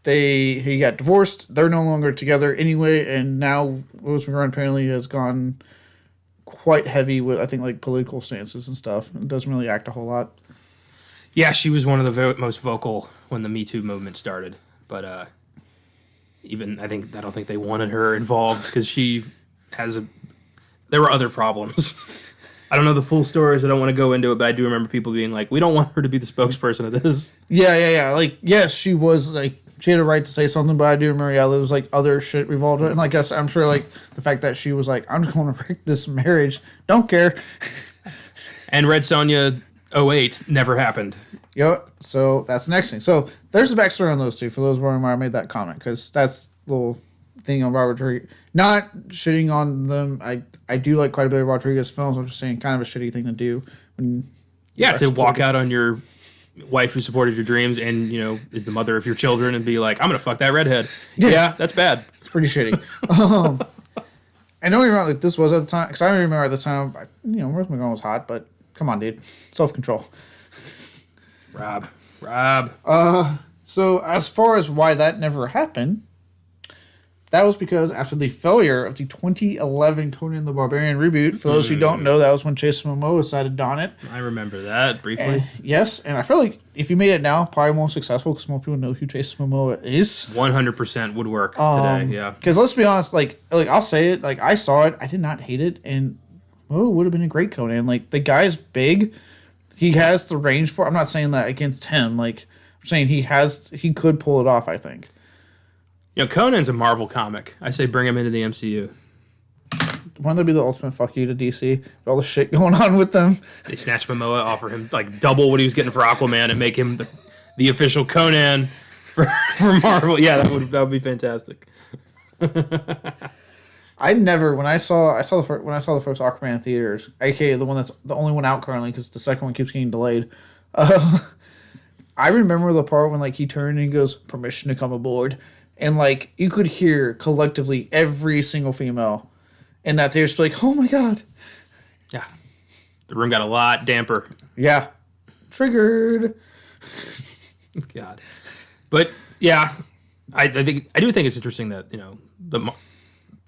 he got divorced. They're no longer together anyway, and now Rose McGowan apparently has gone quite heavy with, I think, like political stances and stuff. It doesn't really act a whole lot. Yeah, she was one of the most vocal when the Me Too movement started, but I don't think they wanted her involved because there were other problems. I don't know the full stories. I don't want to go into it, but I do remember people being like, "We don't want her to be the spokesperson of this." Yeah. Like, yes, she was like she had a right to say something, but I do remember there was like other shit revolved around. And like, guess I'm sure like the fact that she was like, "I'm just going to break this marriage, don't care." And Red Sonja 08 never happened. Yep. So that's the next thing. So there's the backstory on those two. For those wondering why I made that comment, because that's the little thing on Robert Rodriguez. Not shitting on them. I do like quite a bit of Rodriguez films. I'm just saying, kind of a shitty thing to do. When to walk out on your wife who supported your dreams and is the mother of your children and be like, I'm gonna fuck that redhead. Yeah, that's bad. It's pretty shitty. I know you're right. Like this was at the time, because I remember at the time, Rose McGowan was hot, but come on, dude, self control. Rob. So as far as why that never happened, that was because after the failure of the 2011 Conan the Barbarian reboot, for those who don't know, that was when Jason Momoa decided on it. I remember that briefly. And I feel like if you made it now, probably more successful because more people know who Jason Momoa is. 100% would work today, yeah. Because let's be honest, like I'll say it, like I saw it, I did not hate it, and Momoa would have been a great Conan. Like the guy's big, he has the range for. I'm not saying that against him. Like I'm saying he could pull it off. I think. Conan's a Marvel comic. I say bring him into the MCU. Wouldn't that be the ultimate fuck you to DC? With all the shit going on with them. They snatch Momoa, offer him like double what he was getting for Aquaman, and make him the official Conan for Marvel. Yeah, that would be fantastic. I never when I saw the first Aquaman in theaters, aka the one that's the only one out currently because the second one keeps getting delayed. I remember the part when like he turned and he goes, "Permission to come aboard." And, like, you could hear collectively every single female in that theater like, oh, my God. Yeah. The room got a lot damper. Yeah. Triggered. God. But, yeah, I do think it's interesting that,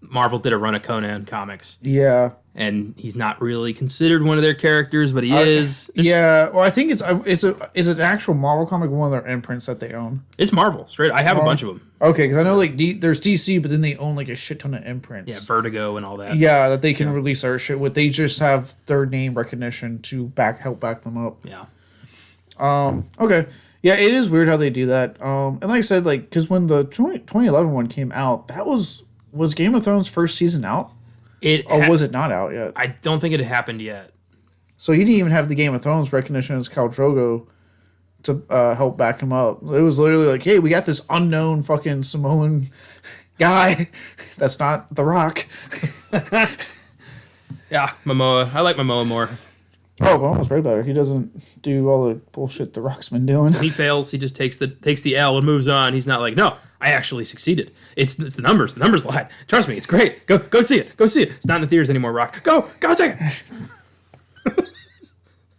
Marvel did a run of Conan comics. Yeah. And he's not really considered one of their characters, but he is. Yeah, well, I think it's an actual Marvel comic, one of their imprints that they own. It's Marvel, straight. I have a bunch of them. Okay, because I know like there's DC, but then they own like a shit ton of imprints. Yeah, Vertigo and all that. Yeah, that they can release their shit with. They just have their name recognition to help back them up. Yeah. Okay. Yeah, it is weird how they do that. And like I said, like because when the 2011 one came out, that was Game of Thrones first season out. Was it not out yet? I don't think it had happened yet. So he didn't even have the Game of Thrones recognition as Khal Drogo to help back him up. It was literally like, hey, we got this unknown fucking Samoan guy that's not The Rock. Yeah, Momoa. I like Momoa more. Oh, Momoa's way better. He doesn't do all the bullshit The Rock's been doing. When he fails, he just takes the L and moves on. He's not like, no, I actually succeeded. It's the numbers. The numbers lied. Trust me, it's great. Go see it. Go see it. It's not in the theaters anymore, Rock. Go see it.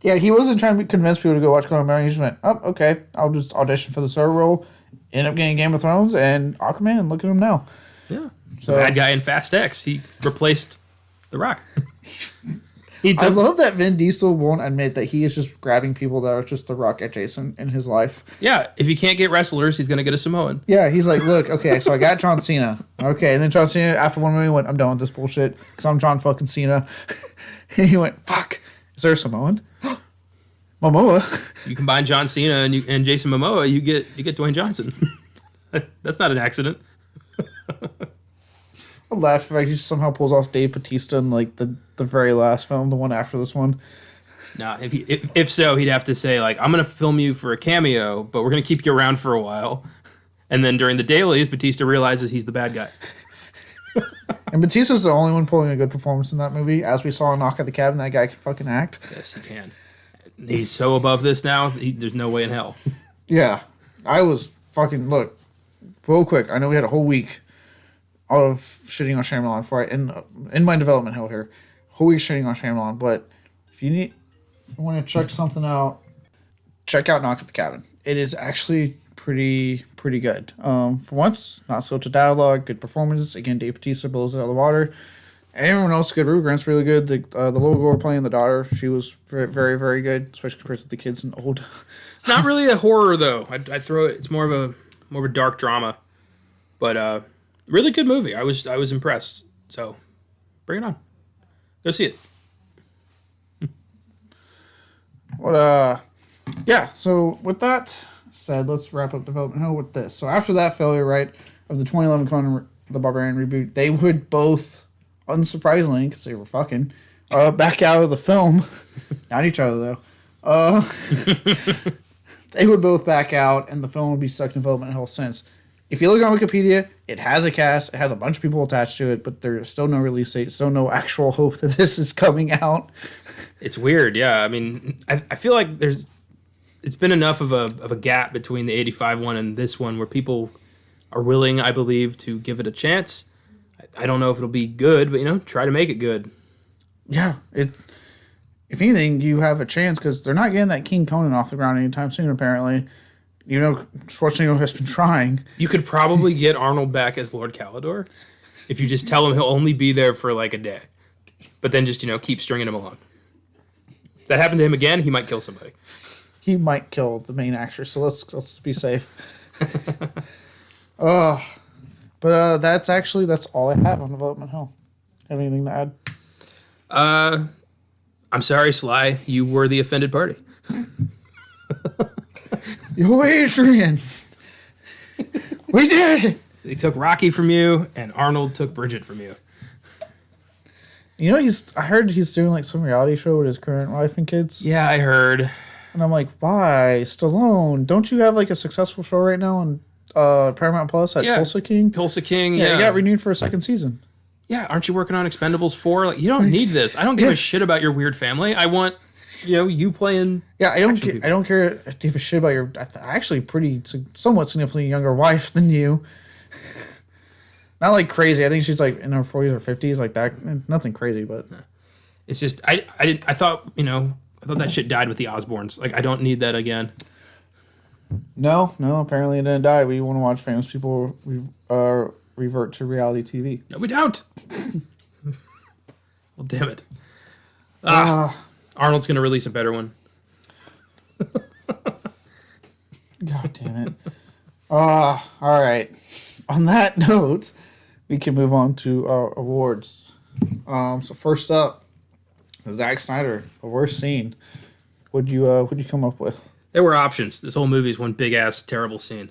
Yeah, he wasn't trying to convince people to go watch Conan. He just went, oh, okay, I'll just audition for the star role, end up getting Game of Thrones, and Aquaman, and look at him now. Yeah. So, the bad guy in Fast X. He replaced The Rock. I love that Vin Diesel won't admit that he is just grabbing people that are just The Rock adjacent in his life. Yeah, if he can't get wrestlers, he's going to get a Samoan. Yeah, he's like, look, okay, so I got John Cena. Okay, and then John Cena, after one movie, went, I'm done with this bullshit because I'm John fucking Cena. And he went, fuck, is there a Samoan? Momoa. You combine John Cena and Jason Momoa, you get Dwayne Johnson. That's not an accident. I laugh if he somehow pulls off Dave Bautista in like the very last film, the one after this one. No, if so, he'd have to say like, I'm gonna film you for a cameo, but we're gonna keep you around for a while. And then during the dailies, Bautista realizes he's the bad guy. And Bautista's the only one pulling a good performance in that movie. As we saw in Knock at the Cabin, that guy can fucking act. Yes, he can. He's so above this now, there's no way in hell. Yeah. I was fucking, look, real quick, I know we had a whole week of shitting on Shyamalan for in my development hell here. Whole week shitting on Shyamalan, but if you want to check something out, check out Knock at the Cabin. It is actually pretty good. For once, not so to dialogue, good performances. Again, Dave Bautista blows it out of the water. And everyone else good. Ruby Grant's really good. The little girl playing the daughter, she was very, very, very good, especially compared to the kids and old. It's not really a horror though. I throw it. It's more of a dark drama, but really good movie. I was impressed. So bring it on. Go see it. What yeah, so with that said, let's wrap up Development Hell with this. So after that failure, right, of the 2011 Conan the Barbarian reboot, they would both, unsurprisingly, because they were fucking, back out of the film. Not each other, though. They would both back out, and the film would be stuck in development hell since. If you look on Wikipedia, it has a cast, it has a bunch of people attached to it, but there's still no release date, still no actual hope that this is coming out. It's weird, yeah. I mean, I feel like it's been enough of a gap between the 85 one and this one where people are willing, I believe, to give it a chance. I don't know if it'll be good, but, try to make it good. Yeah, if anything, you have a chance because they're not getting that King Conan off the ground anytime soon, apparently. Schwarzenegger has been trying. You could probably get Arnold back as Lord Calidor if you just tell him he'll only be there for like a day. But then just, keep stringing him along. If that happened to him again, he might kill somebody. He might kill the main actress, so let's be safe. But that's all I have on Development Hell. Have anything to add? I'm sorry, Sly. You were the offended party. Yo, Adrian! We did it! They took Rocky from you, and Arnold took Bridget from you. I heard he's doing like some reality show with his current wife and kids. Yeah, I heard. And I'm like, why? Stallone, don't you have like a successful show right now on Paramount Plus at Tulsa King? Tulsa King, yeah. It got renewed for a second season. Yeah, aren't you working on Expendables 4? Like, you don't need this. I don't give a shit about your weird family. I want, you playing. Yeah, I don't care. I give a shit about your actually somewhat significantly younger wife than you. Not like crazy. I think she's like in her 40s or 50s, like that. Nothing crazy, but it's just I thought that shit died with the Osbournes. Like, I don't need that again. No. Apparently it didn't die. We want to watch famous people revert to reality TV. No, we don't. Well, damn it. Arnold's gonna release a better one. God damn it. All right. On that note, we can move on to our awards. So first up, Zack Snyder, the worst scene. What'd you come up with? There were options. This whole movie is one big ass terrible scene.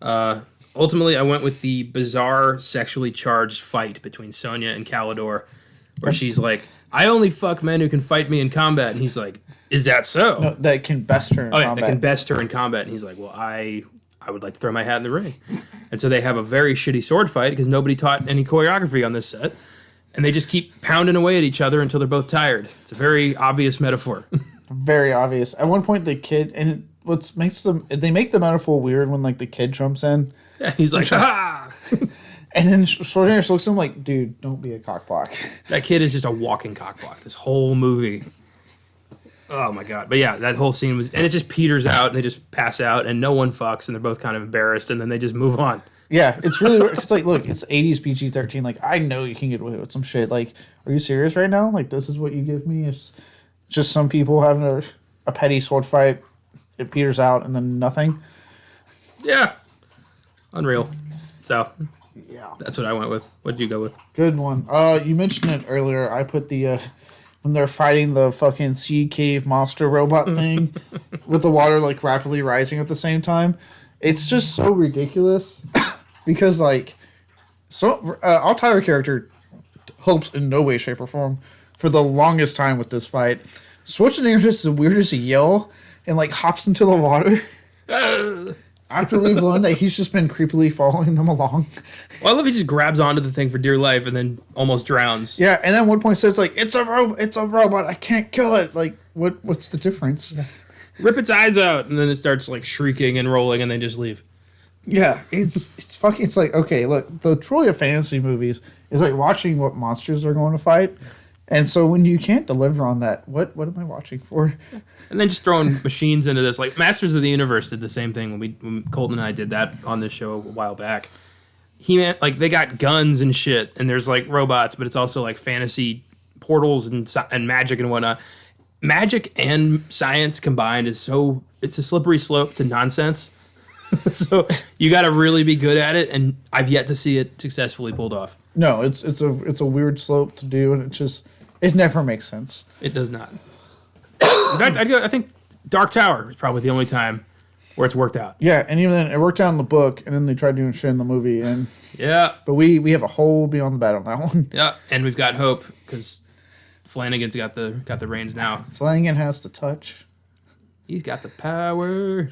Ultimately, I went with the bizarre sexually charged fight between Sonya and Calidor, where she's like, "I only fuck men who can fight me in combat," and he's like, "Is that so?" No, that can best her in combat. That can best her in combat, and he's like, "Well, I would like to throw my hat in the ring." And so they have a very shitty sword fight because nobody taught any choreography on this set. And they just keep pounding away at each other until they're both tired. It's a very obvious metaphor. Very obvious. At one point, the kid, and they make the metaphor weird when like the kid jumps in. Yeah, he's like, ah! And then Schwarzenegger looks at him like, dude, don't be a cockblock. That kid is just a walking cockblock. This whole movie. Oh my god. But yeah, that whole scene was, and it just peters out, and they just pass out, and no one fucks, and they're both kind of embarrassed, and then they just move on. Yeah, it's really weird. It's like, look, it's 80s PG-13. Like, I know you can get away with some shit. Like, are you serious right now? Like, this is what you give me? It's just some people having a petty sword fight. It peters out, and then nothing. Yeah. Unreal. So, yeah, that's what I went with. What did you go with? Good one. You mentioned it earlier. I put the when they're fighting the fucking sea cave monster robot thing with the water like rapidly rising at the same time. It's just so ridiculous because like our Tyler character hopes in no way, shape, or form for the longest time with this fight. Schwarzenegger just the weirdest yell and like hops into the water. After we've learned that he's just been creepily following them along. Well, I love he just grabs onto the thing for dear life and then almost drowns. Yeah, and then at one point says like, it's a robot, I can't kill it. Like, what's the difference? Rip its eyes out, and then it starts like shrieking and rolling, and they just leave. Yeah, it's fucking. It's like, okay, look, the Troy of fantasy movies is like watching what monsters are going to fight, and so when you can't deliver on that, what am I watching for? And then just throwing machines into this, like Masters of the Universe did the same thing when Colton and I did that on this show a while back. Like they got guns and shit, and there's like robots, but it's also like fantasy portals and magic and whatnot. Magic and science combined it's a slippery slope to nonsense. So you got to really be good at it, and I've yet to see it successfully pulled off. No, it's a weird slope to do, and it never makes sense. It does not. In fact, I think Dark Tower is probably the only time where it's worked out. Yeah, and even then, it worked out in the book, and then they tried doing shit in the movie. And yeah. But we have a whole beyond the bat on that one. Yeah, and we've got hope, because Flanagan's got the reins now. Flanagan has the touch. He's got the power.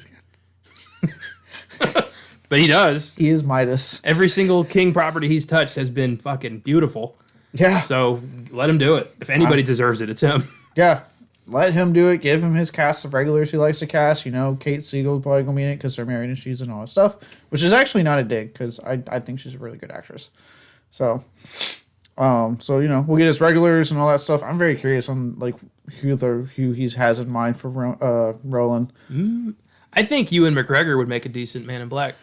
But he does. He is Midas. Every single King property he's touched has been fucking beautiful. Yeah. So let him do it. If anybody deserves it, it's him. Yeah. Let him do it. Give him his cast of regulars he likes to cast. You know, Kate Siegel's probably going to be in it because they're married and she's and all that stuff. Which is actually not a dig because I think she's a really good actress. So, you know, we'll get his regulars and all that stuff. I'm very curious on, like, who he has in mind for Roland. I think Ewan McGregor would make a decent Man in Black.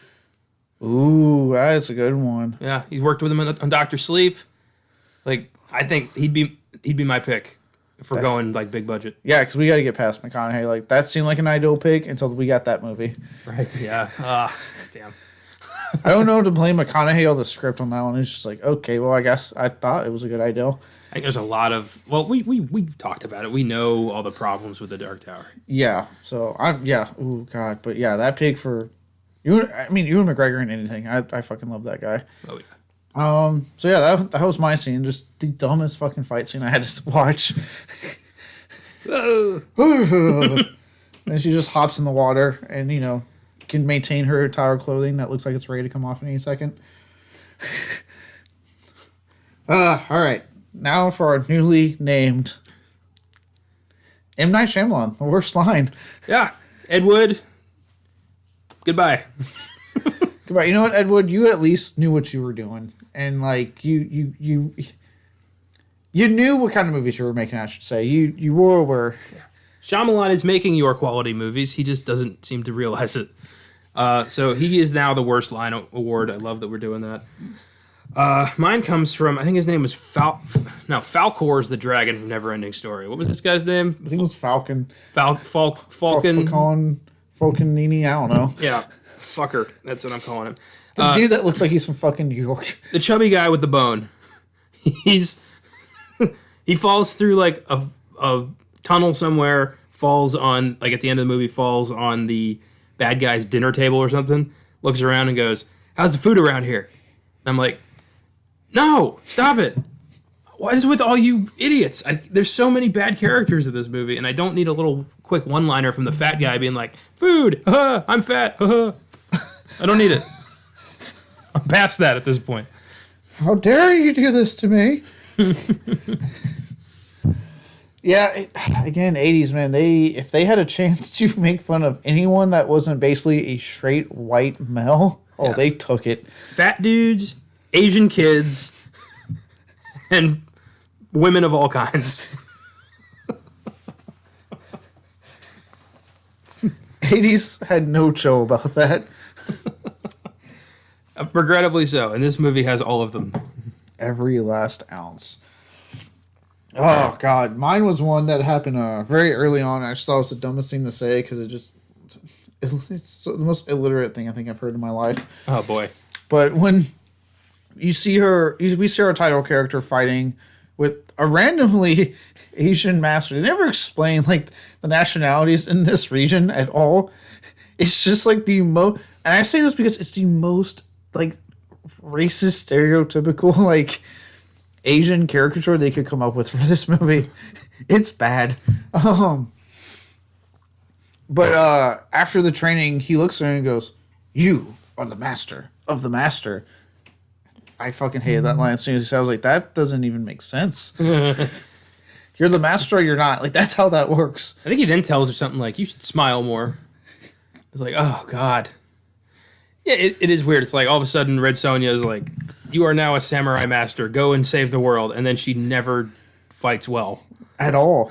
Ooh, that's a good one. Yeah, he's worked with him on Dr. Sleep. Like, I think he'd be my pick if we're going, like, big budget. Yeah, because we got to get past McConaughey. Like, that seemed like an ideal pick until we got that movie. Right, yeah. Damn. I don't know to blame McConaughey or the script on that one. It's just like, okay, well, I guess I thought it was a good idea. I think there's a lot of... Well, we talked about it. We know all the problems with the Dark Tower. Yeah, so, ooh, God. But, yeah, that pick for... Ewan McGregor in anything. I fucking love that guy. Oh, yeah. So yeah, that was my scene. Just the dumbest fucking fight scene I had to watch. And she just hops in the water and, you know, can maintain her entire clothing that looks like it's ready to come off in any second. All right. Now for our newly named M. Night Shyamalan, the worst line. Yeah. Ed Wood. Goodbye. Goodbye. You know what, Ed Wood? You at least knew what you were doing. And, like, you knew what kind of movies you were making, I should say. You were aware. Shyamalan is making your quality movies. He just doesn't seem to realize it. So he is now the worst line award. I love that we're doing that. Mine comes from, I think his name was Falcor is the dragon from Neverending Story. What was this guy's name? I think it was Falcon. Falcon. Falconini, I don't know. Yeah. Fucker. That's what I'm calling him. The dude that looks like he's from fucking New York. The chubby guy with the bone. He falls through like a tunnel somewhere, falls on, like at the end of the movie, falls on the bad guy's dinner table or something, looks around and goes, "How's the food around here?" And I'm like, no, stop it. What is with all you idiots? There's so many bad characters in this movie, and I don't need a little quick one-liner from the fat guy being like, "Food, I'm fat, I don't need it. I'm past that at this point. How dare you do this to me? Yeah, again, 80s, man. If they had a chance to make fun of anyone that wasn't basically a straight white male, they took it. Fat dudes, Asian kids, and women of all kinds. 80s had no chill about that. Regrettably so, and this movie has all of them. Every last ounce. Oh, God. Mine was one that happened very early on. I just thought it was the dumbest thing to say because it's the most illiterate thing I think I've heard in my life. Oh, boy. But when we see our title character fighting with a randomly Asian master, they never explain, like, the nationalities in this region at all. It's just, like, and I say this because it's the most, like, racist, stereotypical, like, Asian caricature they could come up with for this movie. It's bad. But after the training, he looks at him and goes, "You are the master of the master." I fucking hated that line as soon as he said, I was like, that doesn't even make sense. You're the master or you're not. Like, that's how that works. I think he then tells her something like, "You should smile more." It's like, oh, God. Yeah, it is weird. It's like all of a sudden Red Sonja is like, "You are now a samurai master. Go and save the world." And then she never fights well. At all.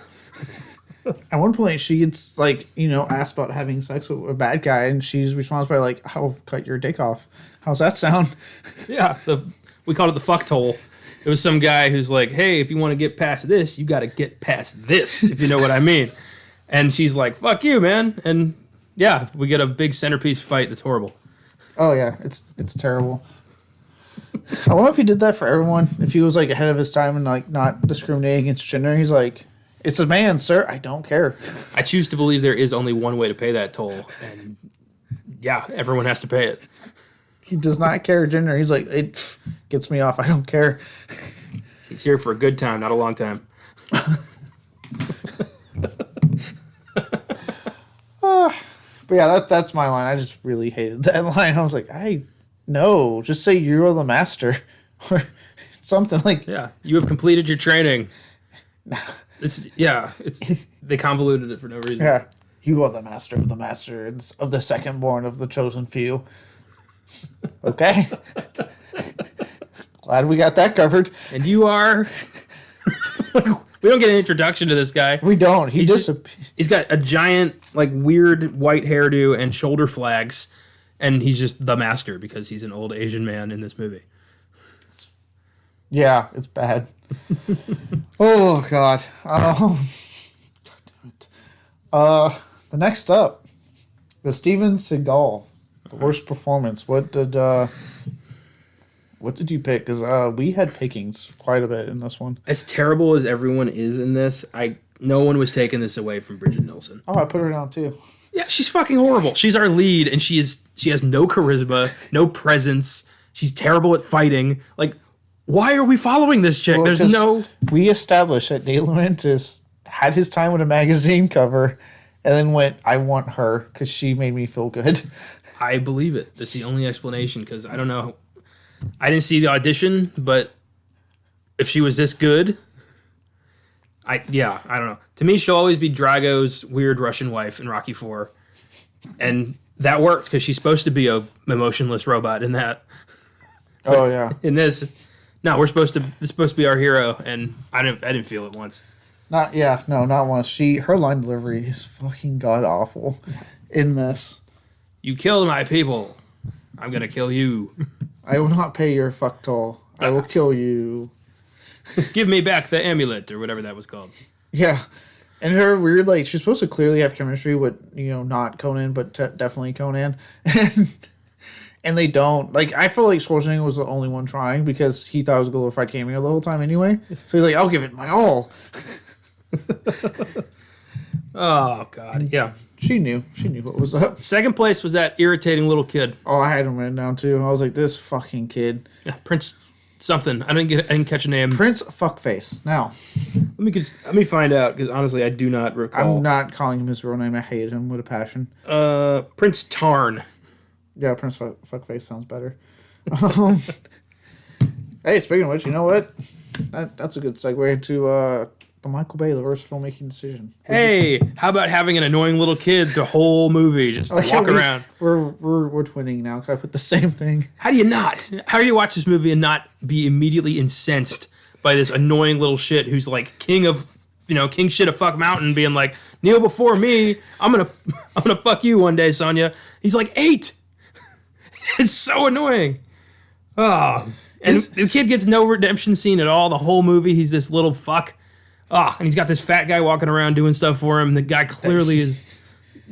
At one point, she gets, like, asked about having sex with a bad guy, and she responds by, like, "I'll cut your dick off." How's that sound? Yeah, we called it the fuck toll. It was some guy who's like, "Hey, if you want to get past this, you got to get past this, if you know what I mean." And she's like, "Fuck you, man." And yeah, we get a big centerpiece fight that's horrible. Oh, yeah, it's terrible. I wonder if he did that for everyone. If he was, like, ahead of his time and, like, not discriminating against gender. He's like, It's a man, sir. I don't care. I choose to believe there is only one way to pay that toll, and yeah, everyone has to pay it. He does not care gender. He's like, it gets me off. I don't care. He's here for a good time, not a long time. But yeah, that's my line. I just really hated that line. I was like, no, just say you're the master. Or something like... Yeah, you have completed your training. They convoluted it for no reason. Yeah, you are the master of the second born of the chosen few. Okay. Glad we got that covered. And you are... We don't get an introduction to this guy. We don't. He's got a giant, like, weird white hairdo and shoulder flags, and he's just the master because he's an old Asian man in this movie. Yeah, it's bad. Oh, God. God damn it. The next up, the Steven Seagal, the worst performance. What did you pick? Because we had pickings quite a bit in this one. As terrible as everyone is in this, no one was taking this away from Bridget Nielsen. Oh, I put her down too. Yeah, she's fucking horrible. She's our lead, and she has no charisma, no presence. She's terrible at fighting. Like, why are we following this chick? Well, we established that De Laurentiis had his time with a magazine cover, and then went, I want her because she made me feel good. I believe it. That's the only explanation, because I don't know. I didn't see the audition, but if she was this good, I don't know. To me, she'll always be Drago's weird Russian wife in Rocky IV. And that worked because she's supposed to be a emotionless robot in that. Oh yeah. In this, no, this is supposed to be our hero, and I didn't feel it once. Not once. Her line delivery is fucking god awful in this. You killed my people. I'm gonna kill you. I will not pay your fuck toll. I will kill you. Give me back the amulet, or whatever that was called. Yeah. And her weird, like, she's supposed to clearly have chemistry with, not Conan, but definitely Conan. And they don't. Like, I feel like Schwarzenegger was the only one trying because he thought it was a glorified cameo the whole time anyway. So he's like, I'll give it my all. Oh, God. Yeah. She knew what was up. Second place was that irritating little kid. Oh, I had him written down too. I was like, this fucking kid. Yeah, Prince something. I didn't catch a name. Prince Fuckface. Now, let me find out, because honestly, I do not recall. I'm not calling him his real name. I hate him with a passion. Prince Tarn. Yeah, Prince Fuckface sounds better. Hey, speaking of which, you know what? That's a good segue into the Michael Bay, the worst filmmaking decision. Hey, how about having an annoying little kid the whole movie? Just walk around. We're twinning now because I put the same thing. How do you watch this movie and not be immediately incensed by this annoying little shit who's like king shit of fuck mountain, being like, kneel before me, I'm gonna fuck you one day, Sonya. He's like 8. It's so annoying. Oh, and the kid gets no redemption scene at all. The whole movie, he's this little fuck. And he's got this fat guy walking around doing stuff for him. The guy clearly is.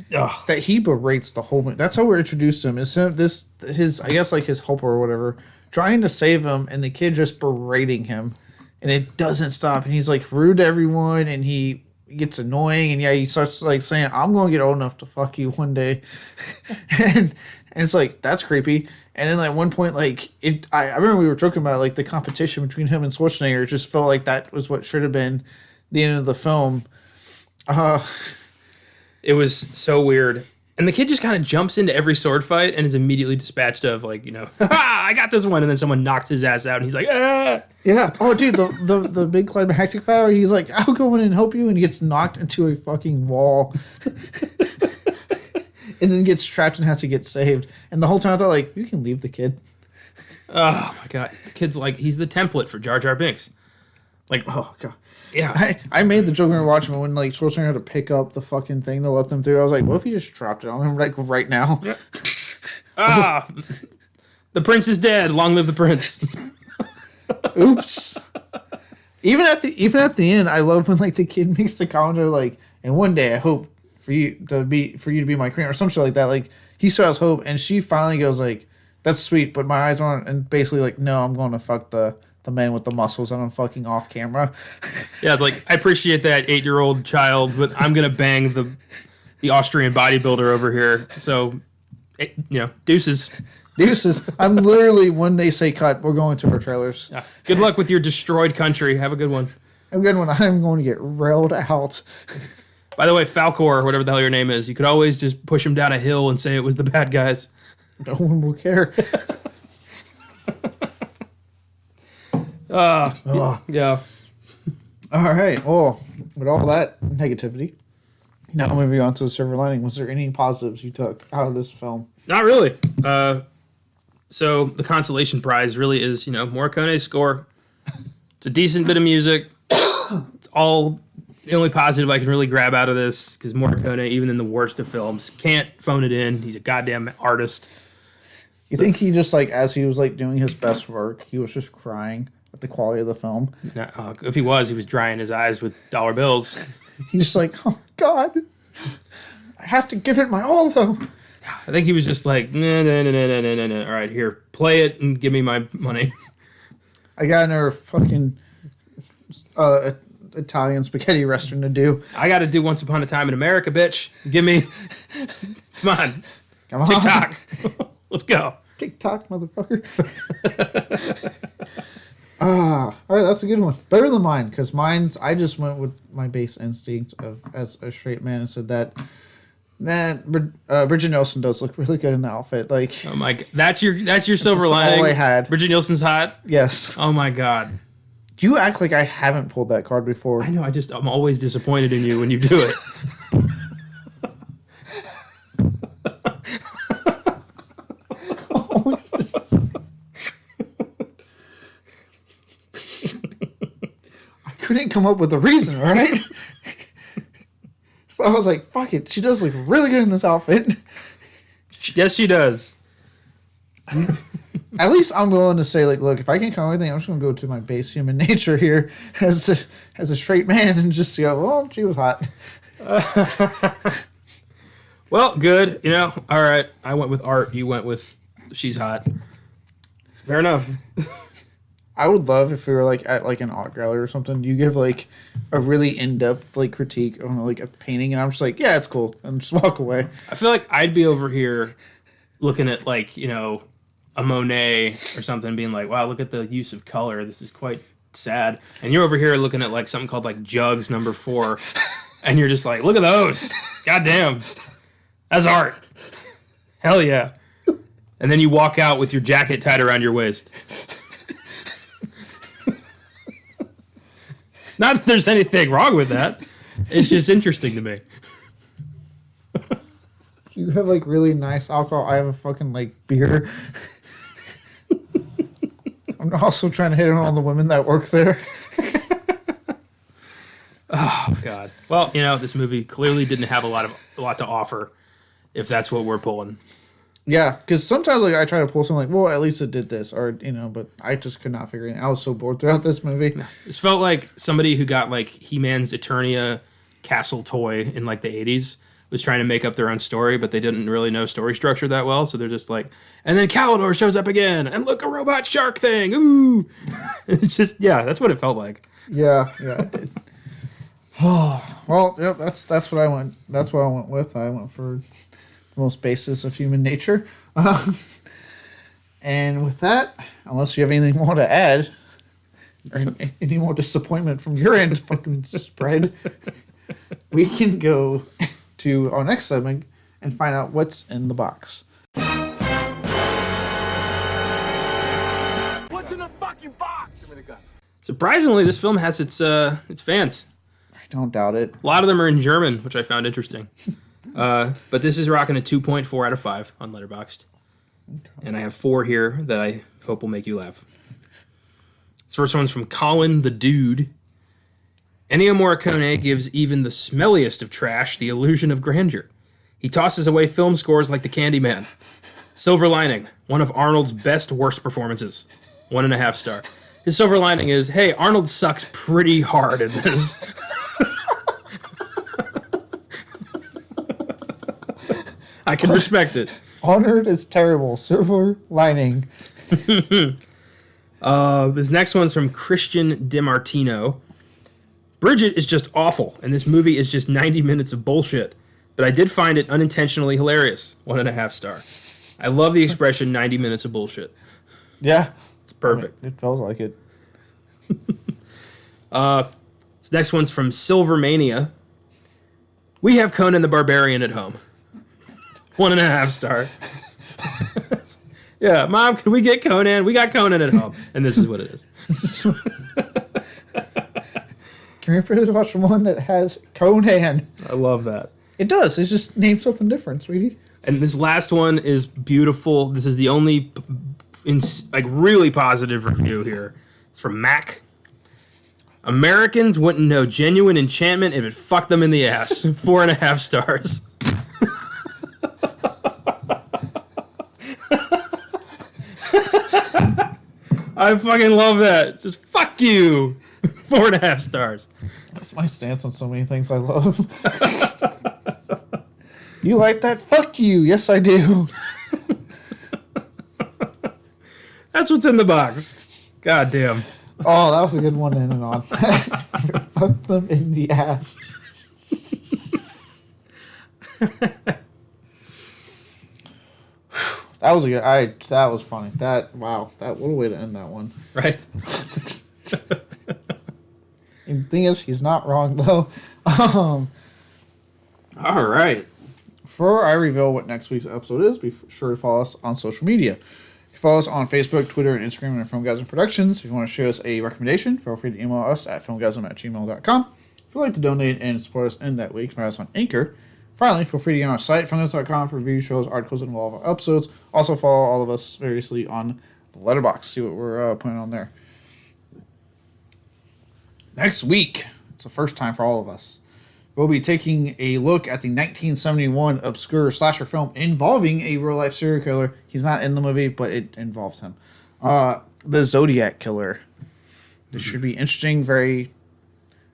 That he berates the whole movie. That's how we're introduced to him. Is his I guess like his helper or whatever trying to save him, and the kid just berating him, and it doesn't stop. And he's like rude to everyone, and he gets annoying, and he starts like saying, "I'm gonna get old enough to fuck you one day," and it's like that's creepy. And then like one point, like I remember we were joking about like the competition between him and Schwarzenegger. It just felt like that was what should have been the end of the film. It was so weird. And the kid just kind of jumps into every sword fight and is immediately dispatched of like, I got this one. And then someone knocks his ass out and he's like, ah. Yeah. Oh, dude, the big climactic fight where he's like, I'll go in and help you. And he gets knocked into a fucking wall. And then gets trapped and has to get saved. And the whole time I thought, like, you can leave the kid. Oh, my God. The kid's like, he's the template for Jar Jar Binks. Like, oh, God. Yeah. I made the joke when we were watching, when, like, Schwarzenegger had to pick up the fucking thing to let them through. I was like, what if he just dropped it on him, like, right now? Yeah. The prince is dead. Long live the prince. Oops. Even at the end, I love when, like, the kid makes the comment, like, and one day I hope for you to be my queen, or some shit like that. Like, he still has hope, and she finally goes like, that's sweet, but my eyes aren't, and basically like, no, I'm going to fuck the the man with the muscles and I'm fucking off camera. Yeah, it's like, I appreciate that 8-year-old child, but I'm going to bang the Austrian bodybuilder over here. So, deuces. Deuces. I'm literally, when they say cut, we're going to our trailers. Yeah. Good luck with your destroyed country. Have a good one. Have a good one. I'm going to get railed out. By the way, Falcor, whatever the hell your name is, you could always just push him down a hill and say it was the bad guys. No one will care. Yeah. All right. Well, with all that negativity, now moving on to the silver lining. Was there any positives you took out of this film? Not really. So the consolation prize really is, Morricone's score. It's a decent bit of music. It's all the only positive I can really grab out of this, because Morricone, even in the worst of films, can't phone it in. He's a goddamn artist. You think he just, as he was, doing his best work, he was just crying at the quality of the film? If he was drying his eyes with dollar bills. He's just like, oh, God. I have to give it my all, though. I think he was just like, no. All right, here, play it and give me my money. I got another fucking Italian spaghetti restaurant to do. I got to do Once Upon a Time in America, bitch. Give me, come on. TikTok. Let's go. TikTok, motherfucker. All right, that's a good one. Better than mine, because mine's, I just went with my base instinct of as a straight man and said that Bridget Nielsen does look really good in the outfit. Oh my God, that's your silver lining. All I had. Bridget Nielsen's hot. Yes. Oh my God. You act like I haven't pulled that card before. I know. I'm always disappointed in you when you do it. I couldn't come up with a reason, right? So I was like, fuck it. She does look really good in this outfit. Yes, she does. At least I'm willing to say, look, if I can't come up with anything, I'm just going to go to my base human nature here as a straight man and just go, well, she was hot. Well, good. All right. I went with art. You went with she's hot. Fair enough. I would love if we were at an art gallery or something. You give a really in-depth critique on a painting, and I'm just like, yeah, it's cool, and just walk away. I feel like I'd be over here looking at a Monet or something, being like, wow, look at the use of color. This is quite sad. And you're over here looking at something called Jugs No. 4, and you're just like, look at those. Goddamn, that's art. Hell yeah. And then you walk out with your jacket tied around your waist. Not that there's anything wrong with that. It's just interesting to me. You have really nice alcohol. I have a fucking beer. I'm also trying to hit on all the women that work there. Oh God. Well, this movie clearly didn't have a lot to offer, if that's what we're pulling. Yeah, because sometimes I try to pull something well, at least it did this, or but I just could not figure it out. I was so bored throughout this movie. No. This felt like somebody who got He-Man's Eternia castle toy in the 80s was trying to make up their own story, but they didn't really know story structure that well, so they're just and then Calidor shows up again, and look, a robot shark thing, ooh! It's just, that's what it felt like. Yeah, it did. Well, yep, that's what I went. That's what I went with. I went for the most basis of human nature. And with that, unless you have anything more to add, or any more disappointment from your end, fucking spread, we can go to our next segment and find out what's in the box. What's in the fucking box? Give me the gun. Surprisingly, this film has its fans. I don't doubt it. A lot of them are in German, which I found interesting. But this is rocking a 2.4 out of 5 on Letterboxd. Okay. And I have 4 here that I hope will make you laugh. This first one's from Colin the Dude. Ennio Morricone gives even the smelliest of trash the illusion of grandeur. He tosses away film scores like the Candyman. Silver lining, one of Arnold's best worst performances. 1.5 star. His silver lining is, hey, Arnold sucks pretty hard in this. I can respect it. Honored is terrible. Silver lining. This next one's from Christian DiMartino. Bridget is just awful, and this movie is just 90 minutes of bullshit. But I did find it unintentionally hilarious. 1.5 star. I love the expression 90 minutes of bullshit. Yeah. It's perfect. It feels like it. This next one's from Silvermania. We have Conan the Barbarian at home. 1.5 star. Yeah, Mom, can we get Conan? We got Conan at home. And this is what it is. Can we please watch one that has Conan? I love that. It does. It's just named something different, sweetie. And this last one is beautiful. This is the only really positive review here. It's from Mac. Americans wouldn't know genuine enchantment if it fucked them in the ass. 4.5 stars. I fucking love that. Just fuck you. 4.5 stars. That's my stance on so many things I love. You like that? Fuck you. Yes, I do. That's what's in the box. God damn. Oh, that was a good one to end it on. Fuck them in the ass. That was a good. That was funny. Wow. What a way to end that one. Right. And the thing is, he's not wrong though. All right. Before I reveal what next week's episode is, be sure to follow us on social media. You can follow us on Facebook, Twitter, and Instagram at FilmGazm Productions. If you want to show us a recommendation, feel free to email us at filmgazm@gmail.com. If you'd like to donate and support us in that week, find us on Anchor. Finally, feel free to get on our site, filmgazm.com, for reviews, shows, articles, and all of our episodes. Also, follow all of us variously on the Letterboxd. See what we're putting on there. Next week, it's the first time for all of us. We'll be taking a look at the 1971 obscure slasher film involving a real-life serial killer. He's not in the movie, but it involves him. The Zodiac Killer. This should be interesting.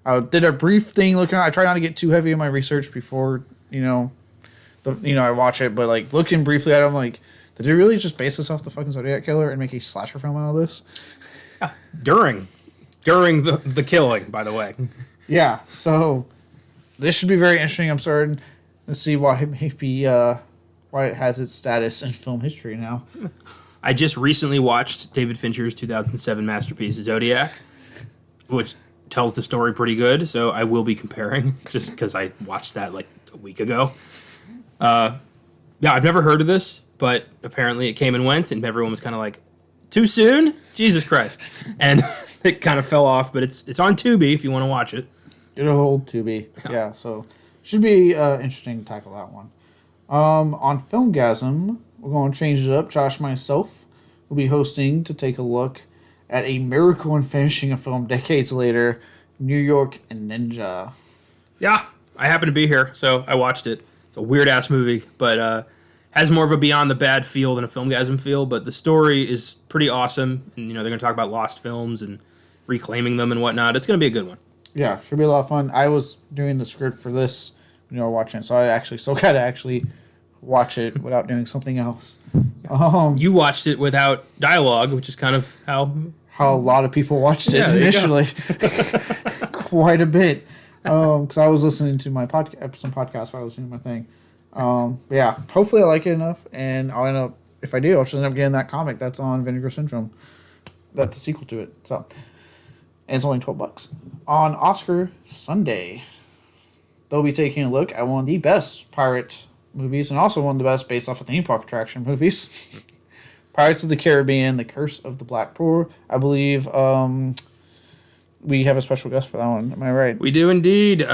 I did a brief thing looking at it. I try not to get too heavy in my research before, I watch it. But, looking briefly at it, I'm like, did they really just base this off the fucking Zodiac Killer and make a slasher film out of this? Yeah. During the killing, by the way. Yeah, so this should be very interesting. I'm starting to see why it has its status in film history now. I just recently watched David Fincher's 2007 masterpiece, Zodiac, which tells the story pretty good, so I will be comparing, just because I watched that a week ago. Yeah, I've never heard of this, but apparently it came and went, and everyone was kind of like, too soon? Jesus Christ. And it kind of fell off, but it's on Tubi if you want to watch it. Good old Tubi. Yeah, so should be interesting to tackle that one. On Filmgasm, we're going to change it up. Josh and myself will be hosting to take a look at a miracle in finishing a film decades later, New York and Ninja. Yeah, I happened to be here, so I watched it. It's a weird-ass movie, but has more of a Beyond the Bad feel than a Filmgasm feel, but the story is pretty awesome, and they're going to talk about lost films and reclaiming them and whatnot. It's going to be a good one. Yeah, should be a lot of fun. I was doing the script for this when you were watching it, so I still got to watch it without doing something else. You watched it without dialogue, which is kind of how a lot of people watched it initially. Quite a bit. Because I was listening to some podcast while I was doing my thing. Yeah, hopefully I like it enough, and I'll end up, if I do, I'll just end up getting that comic that's on Vinegar Syndrome. That's a sequel to it. So, and it's only $12. On Oscar Sunday, they'll be taking a look at one of the best pirate movies, and also one of the best based off of theme park attraction movies. Pirates of the Caribbean, The Curse of the Black Pearl. I believe we have a special guest for that one. Am I right? We do indeed.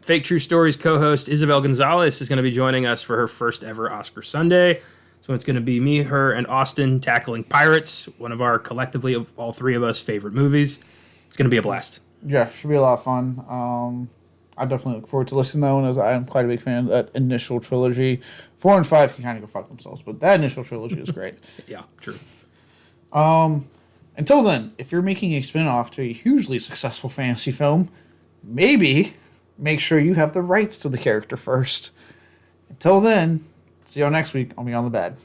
Fake True Stories co-host Isabel Gonzalez is going to be joining us for her first ever Oscar Sunday. So it's going to be me, her, and Austin tackling Pirates, one of our collectively, of all three of us, favorite movies. It's going to be a blast. Yeah, should be a lot of fun. I definitely look forward to listening to that one, as I am quite a big fan of that initial trilogy. 4 and 5 can kind of go fuck themselves, but that initial trilogy is great. Yeah, true. Until then, if you're making a spin-off to a hugely successful fantasy film, maybe make sure you have the rights to the character first. Until then, see y'all next week on Beyond the Bad.